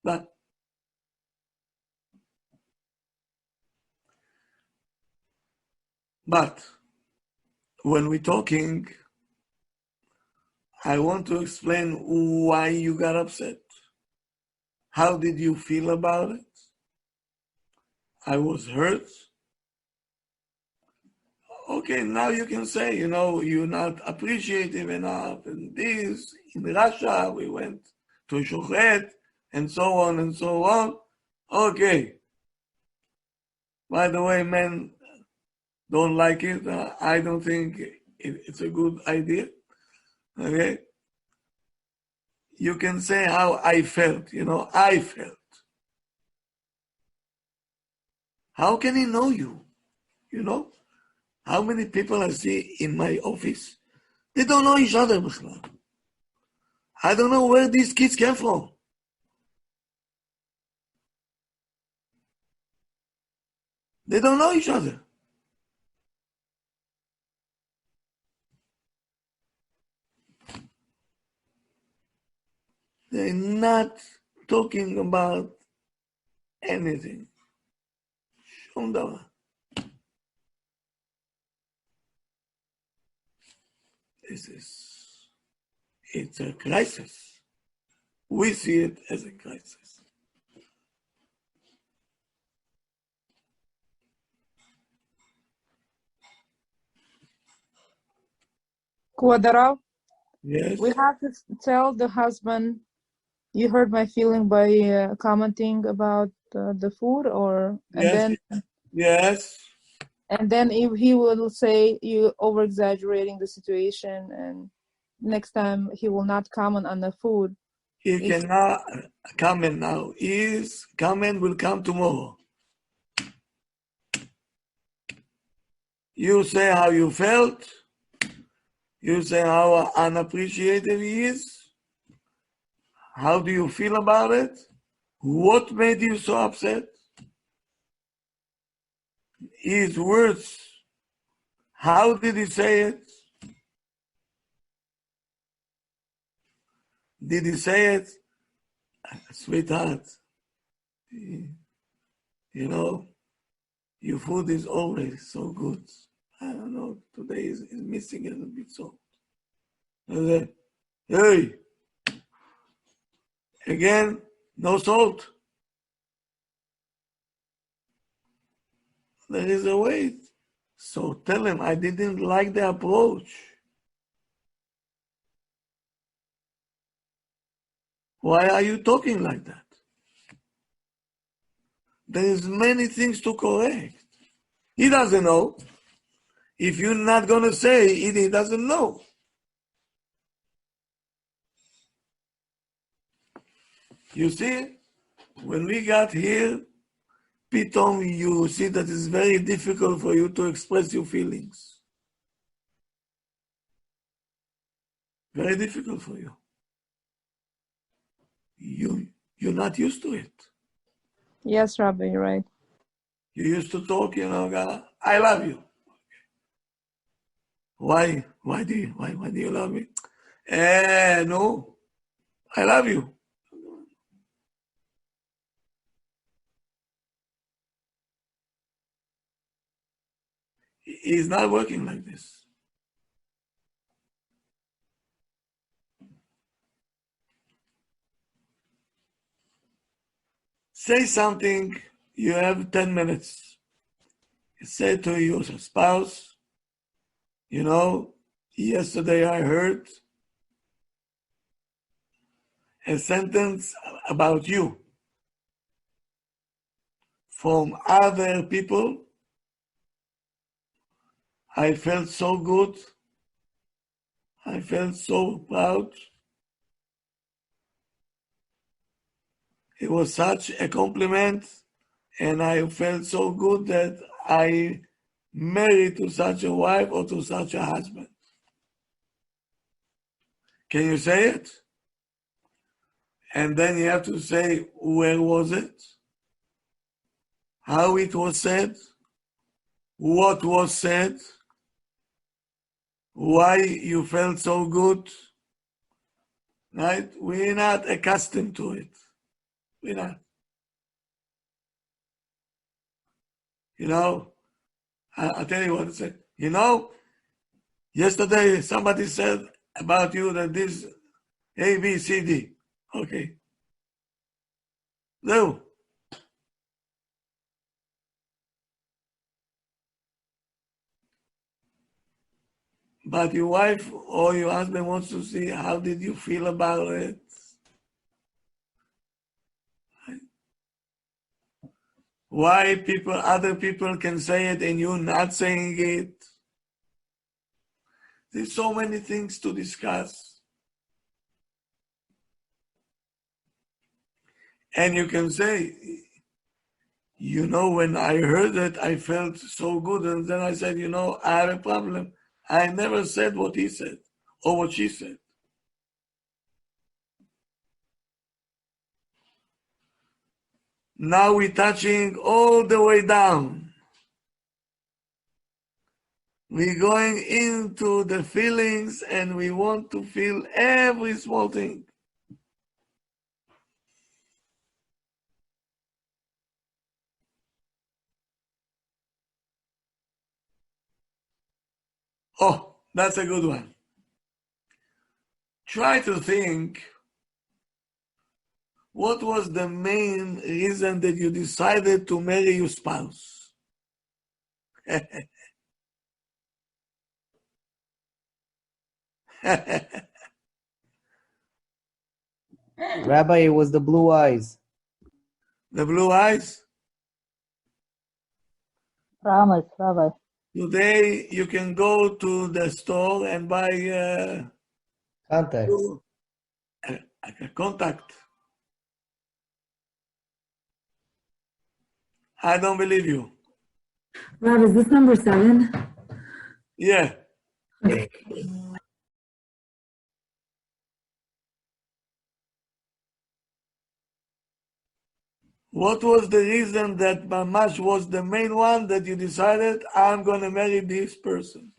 Done. But when we're talking, I want to explain why you got upset. How did you feel about it? I was hurt. Okay, now you can say, you know, you're not appreciative enough. And this, in Russia, we went to Shochet, and so on and so on. Okay. By the way, men don't like it. I don't think it's a good idea. Okay? You can say how I felt, you know, I felt. How can he know you? You know? How many people I see in my office? They don't know each other. I don't know where these kids came from. They don't know each other. They're not talking about anything. Shum davar. It's a crisis. We see it as a crisis. Kvadarov, Yes. we have to tell the husband, you hurt my feeling by commenting about the food, Yes. And then if he will say you over exaggerating the situation, and next time he will not comment on the food. He cannot comment now. His comment will come tomorrow. You say how you felt. You say how unappreciative he is. How do you feel about it? What made you so upset? His words. How did he say it? Did he say it? Sweetheart, you know, your food is always so good. I don't know, today is missing a little bit salt. Hey, again, no salt. There is a way. So tell him I didn't like the approach. Why are you talking like that? There is many things to correct. He doesn't know. If you're not going to say it, he doesn't know. You see, when we got here, Pitom, you see that it's very difficult for you to express your feelings. Very difficult for you. You're not used to it. Yes, Rabbi, you're right. You used to talk, I love you. Why? Why do you love me? No, I love you. It's not working like this. Say something, you have 10 minutes. Say to your spouse, yesterday I heard a sentence about you from other people. I felt so good. I felt so proud. It was such a compliment, and I felt so good that I married to such a wife or to such a husband. Can you say it? And then you have to say, where was it? How it was said? What was said? Why you felt so good? Right? We're not accustomed to it. We're not. I'll tell you what it said. Yesterday somebody said about you that this A, B, C, D. Okay. No. But your wife or your husband wants to see how did you feel about it. Why other people can say it and you not saying it. There's so many things to discuss. And you can say, when I heard it, I felt so good. And then I said, I have a problem. I never said what he said or what she said. Now we're touching all the way down. We're going into the feelings and we want to feel every small thing. Oh, that's a good one. Try to think, what was the main reason that you decided to marry your spouse? Rabbi, it was the blue eyes. The blue eyes? Promise, Rabbi. Today you can go to the store and buy Contacts. A contact. I don't believe you. Rob, is this number 7? Yeah. What was the reason that Mamash was the main one that you decided, I'm going to marry this person?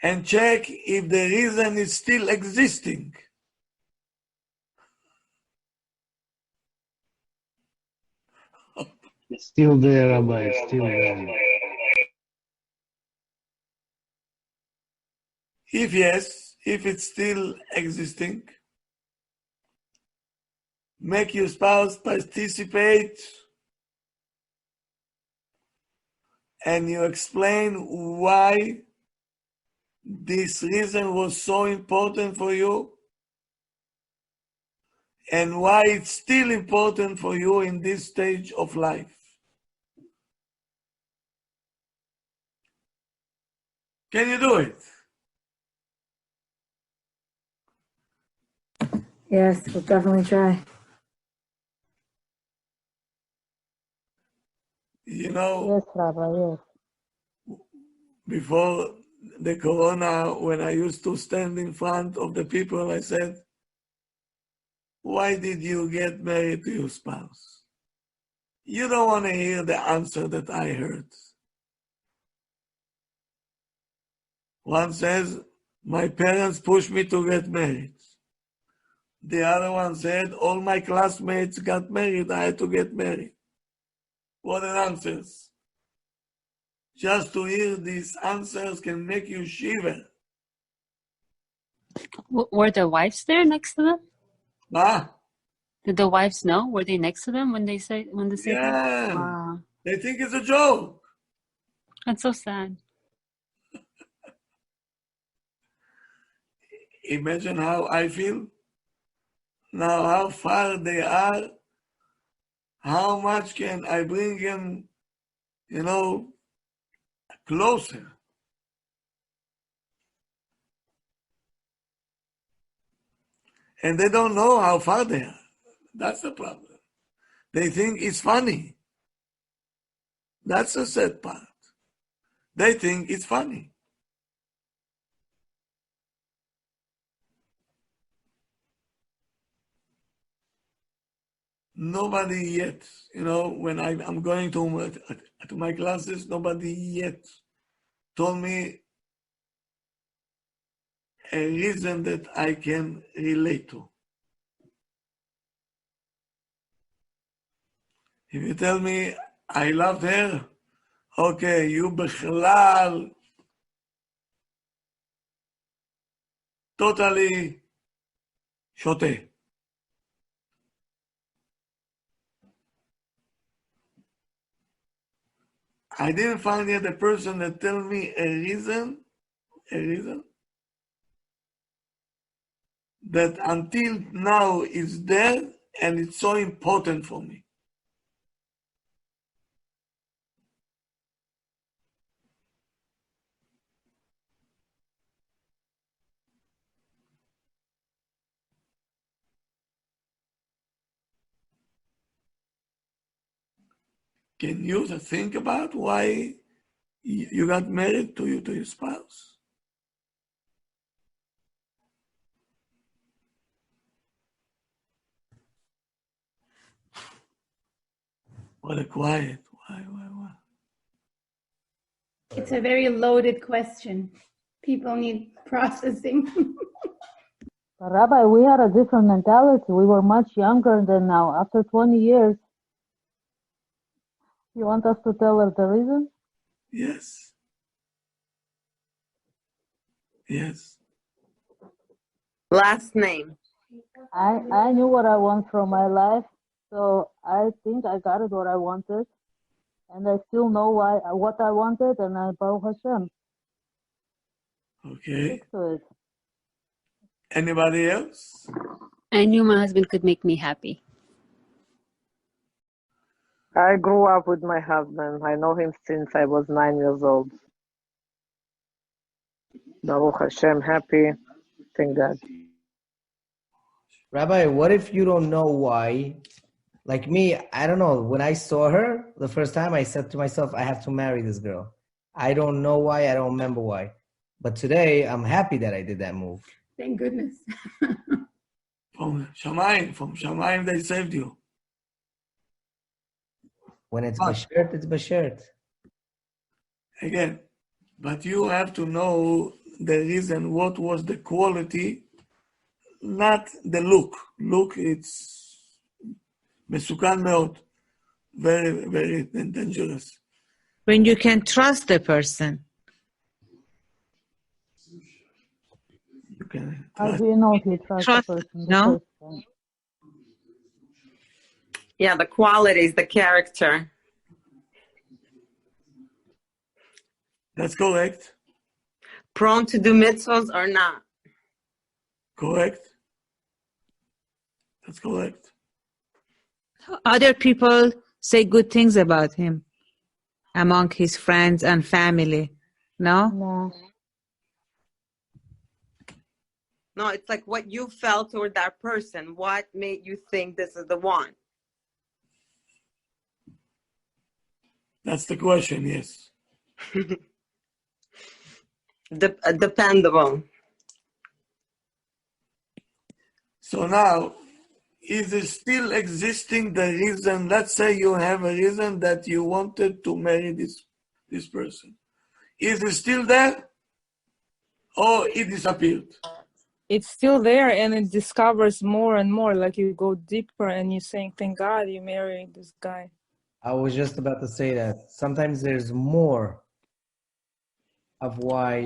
And check if the reason is still existing. Still there, Rabbi, still there. If yes, if it's still existing, make your spouse participate and you explain why this reason was so important for you and why it's still important for you in this stage of life. Can you do it? Yes, we'll definitely try. You know, Yes, Rabbi, yes. before the corona, when I used to stand in front of the people, I said, why did you get married to your spouse? You don't want to hear the answer that I heard. One says, my parents pushed me to get married. The other one said, all my classmates got married, I had to get married. What an answers. Just to hear these answers can make you shiver. Were the wives there next to them? Ah, Did the wives know? Were they next to them when they said yeah. that? Wow. They think it's a joke. That's so sad. Imagine how I feel. Now how far they are. How much can I bring them, closer? And they don't know how far they are. That's the problem. They think it's funny. That's the sad part. They think it's funny. Nobody yet, when I'm going to my classes, nobody yet told me a reason that I can relate to. If you tell me I loved her, okay, you בכלל totally שוטה. I didn't find yet a person that tell me a reason that until now is there and it's so important for me. Can you think about why you got married to your spouse? What a quiet. Why? It's a very loaded question. People need processing. Rabbi, we had a different mentality. We were much younger than now. After 20 years, you want us to tell her the reason? Yes. Yes. Last name. I knew what I want from my life, so I think I got it what I wanted, and I still know what I wanted, and I Baruch Hashem. Okay. Stick to it. Anybody else? I knew my husband could make me happy. I grew up with my husband. I know him since I was 9 years old. Baruch Hashem, happy. Thank God. Rabbi, what if you don't know why? Like me, I don't know. When I saw her the first time, I said to myself, I have to marry this girl. I don't know why. I don't remember why. But today, I'm happy that I did that move. Thank goodness. From Shamayim they saved you. When it's bashert, it's bashert. Again, but you have to know the reason, what was the quality, not the look. Look, it's מסוכן מאוד. Very, very dangerous. When you can trust the person. You can How do you know if you trust the person? No? Yeah, the qualities, the character. That's correct. Prone to do mitzvahs or not? Correct. That's correct. Other people say good things about him among his friends and family. No? No. No, it's like what you felt toward that person. What made you think this is the one? That's the question, yes. Dependable. So now, is it still existing the reason? Let's say you have a reason that you wanted to marry this person. Is it still there? Or it disappeared? It's still there, and it discovers more and more. Like you go deeper and you're saying, thank God you married this guy. I was just about to say that sometimes there's more of why,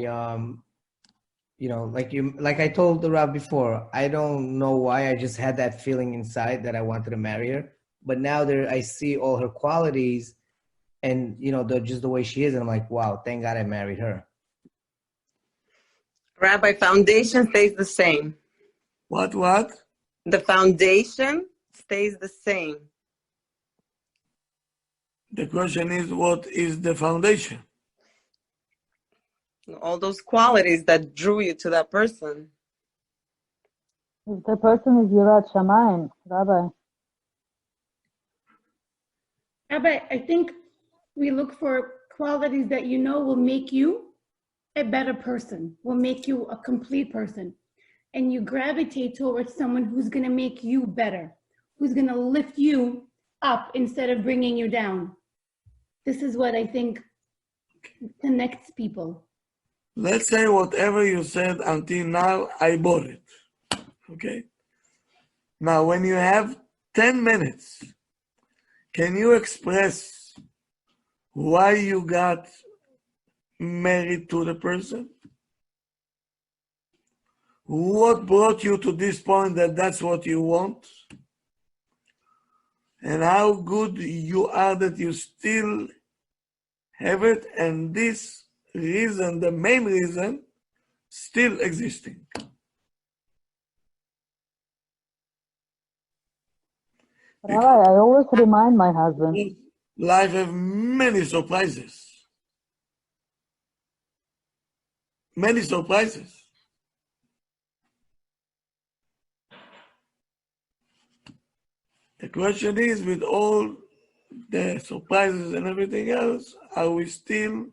like I told the Rabbi before, I don't know why, I just had that feeling inside that I wanted to marry her. But now I see all her qualities and, just the way she is. And I'm like, wow, thank God I married her. Rabbi, foundation stays the same. What? The foundation stays the same. The question is, what is the foundation? All those qualities that drew you to that person. If the person is Yirat Shamayim, Rabbi. Rabbi, I think we look for qualities that will make you a better person, will make you a complete person. And you gravitate towards someone who's going to make you better, who's going to lift you up instead of bringing you down. This is what I think connects people. Let's say whatever you said until now, I bought it. Okay? Now, when you have 10 minutes, can you express why you got married to the person? What brought you to this point that that's what you want? And how good you are that you still have it, and this reason, the main reason, still existing. Rabbi, I always remind my husband. Life have many surprises. Many surprises. The question is, with all the surprises and everything else, are we still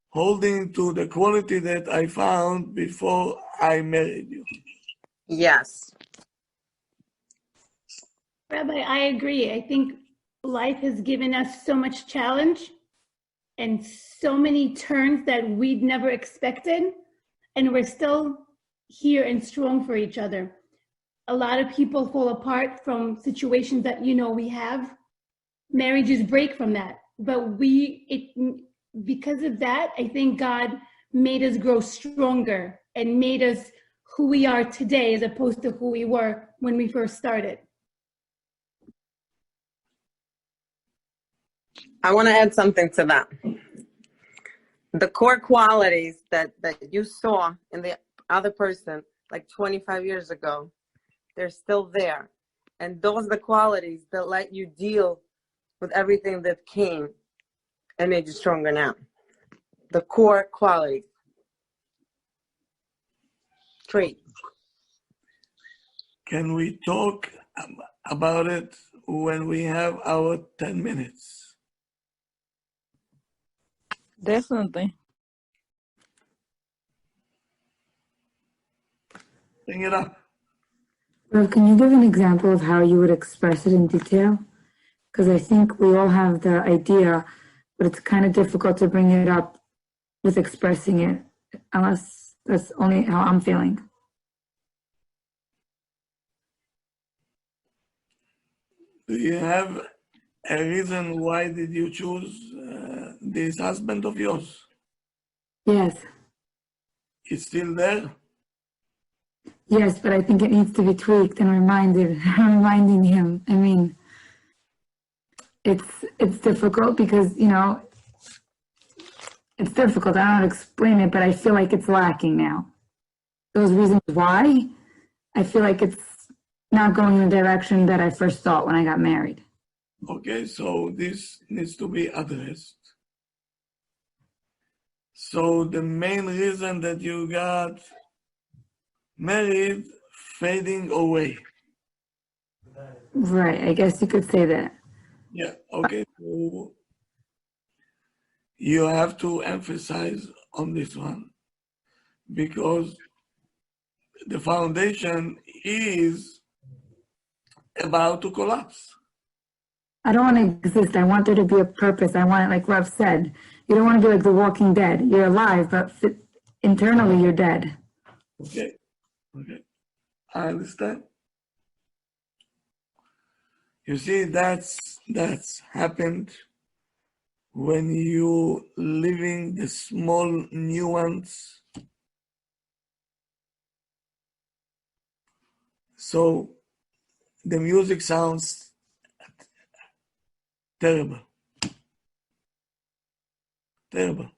holding to the quality that I found before I married you? Yes. Rabbi, I agree. I think life has given us so much challenge and so many turns that we'd never expected, and we're still here and strong for each other. A lot of people fall apart from situations that we have. Marriages break from that, but because of that, I think God made us grow stronger and made us who we are today as opposed to who we were when we first started. I want to add something to that. The core qualities that you saw in the other person like 25 years ago, they're still there. And those are the qualities that let you deal with everything that came and made you stronger now. The core qualities. Trait. Can we talk about it when we have our 10 minutes? Definitely. Bring it up. Well, can you give an example of how you would express it in detail? Because I think we all have the idea, but it's kind of difficult to bring it up with expressing it, unless that's only how I'm feeling. Do you have a reason why did you choose this husband of yours? Yes. It's still there? Yes, but I think it needs to be tweaked and reminding him. I mean, it's difficult because, you know, it's difficult. I don't know how to explain it, but I feel like it's lacking now. Those reasons why, I feel like it's not going in the direction that I first thought when I got married. Okay, so this needs to be addressed. So the main reason that you got married fading away. Right, I guess you could say that. Yeah, okay. So you have to emphasize on this one because the foundation is about to collapse. I don't want to exist. I want there to be a purpose. I want it, like Rav said, you don't want to be like the Walking Dead. You're alive, but internally you're dead. Okay, okay. I understand. You see, that's happened when you living the small nuance. So the music sounds terrible. Terrible.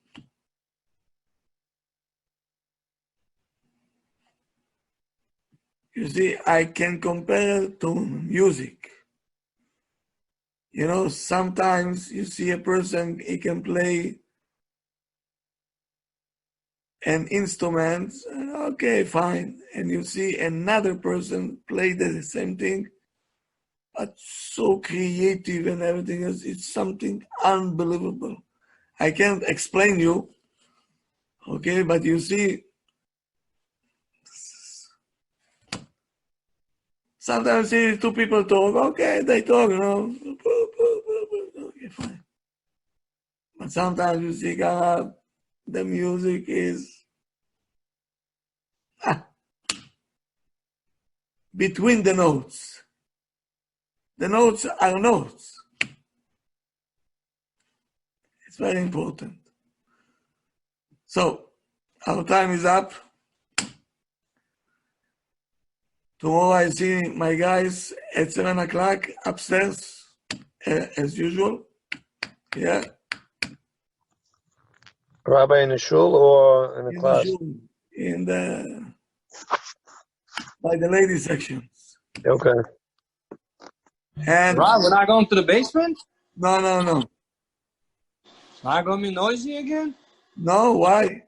You see, I can compare it to music. You know, sometimes you see a person, he can play an instrument, okay, fine. And you see another person play the same thing, but so creative and everything else. It's something unbelievable. I can't explain you, okay, but you see, sometimes you see two people talk, okay, they talk, you know, okay, fine. But sometimes you see, God, the music is between the notes. The notes are notes. It's very important. So, our time is up. Tomorrow I see my guys at 7 o'clock upstairs, as usual. Yeah. Rabbi in the shul or in the class? In by the ladies sections. Okay. And Rob, we're not going to the basement? No. Not going to be noisy again? No, why?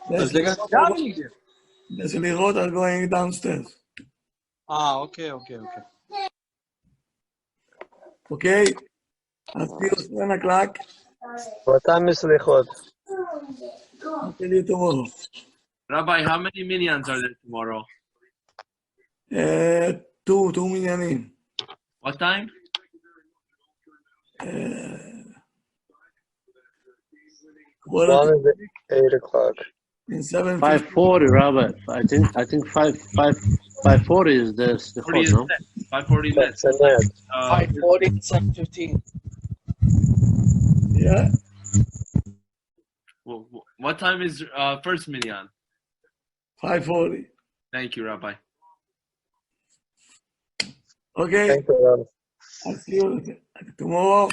Because they're going to stop me here. The Selichot are going downstairs. Ah, okay. Okay? I'll see you at 7 o'clock. What time is Selichot? I'll tell you tomorrow. Rabbi, how many minions are there tomorrow? 2 minyanim. What time? One is at 8 o'clock. In 7:50. 5:40, Rabbi. I think 5:40 is the 40 no? 5:40 minutes. 5:40 and 7:15. Yeah. What time is first minyan? 5:40. Thank you, Rabbi. Okay. Thank you, Rabbi. I'll see you tomorrow.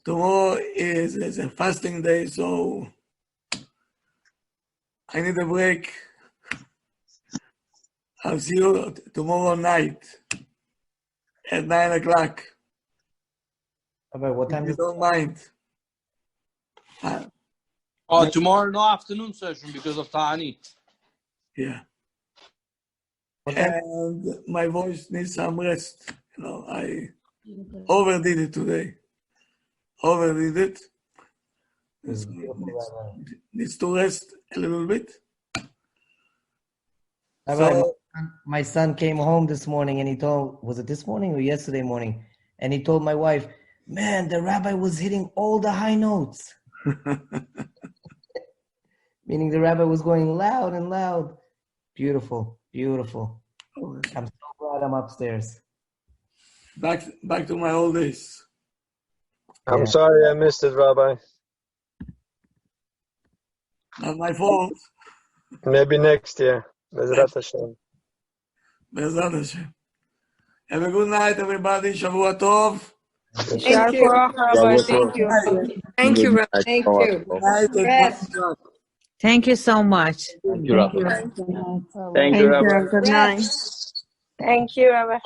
Tomorrow is a fasting day, so I need a break. I'll see you tomorrow night at 9 o'clock. About what time? If you don't mind. Tomorrow no afternoon session because of Ta'anit. Yeah. And my voice needs some rest. You know, I overdid it today. Overdid it. Needs to rest a little bit. So My son came home this morning and he told, was it this morning or yesterday morning? And he told my wife, man, the rabbi was hitting all the high notes. Meaning the rabbi was going loud and loud. Beautiful, beautiful. I'm so glad I'm upstairs. Back to my old days. I'm sorry I missed it, Rabbi. Not my fault. Maybe next year. Bezrat Hashem. Bezrat Hashem. Have a good night, everybody. Shavua Tov. Thank you. Rabbi. Thank you. Thank you, Rabbi. Thank Thank you. Rest. Thank you so much. Thank you, Rabbi. Good night. Thank you, Rabbi. Good night. Thank you, Rabbi.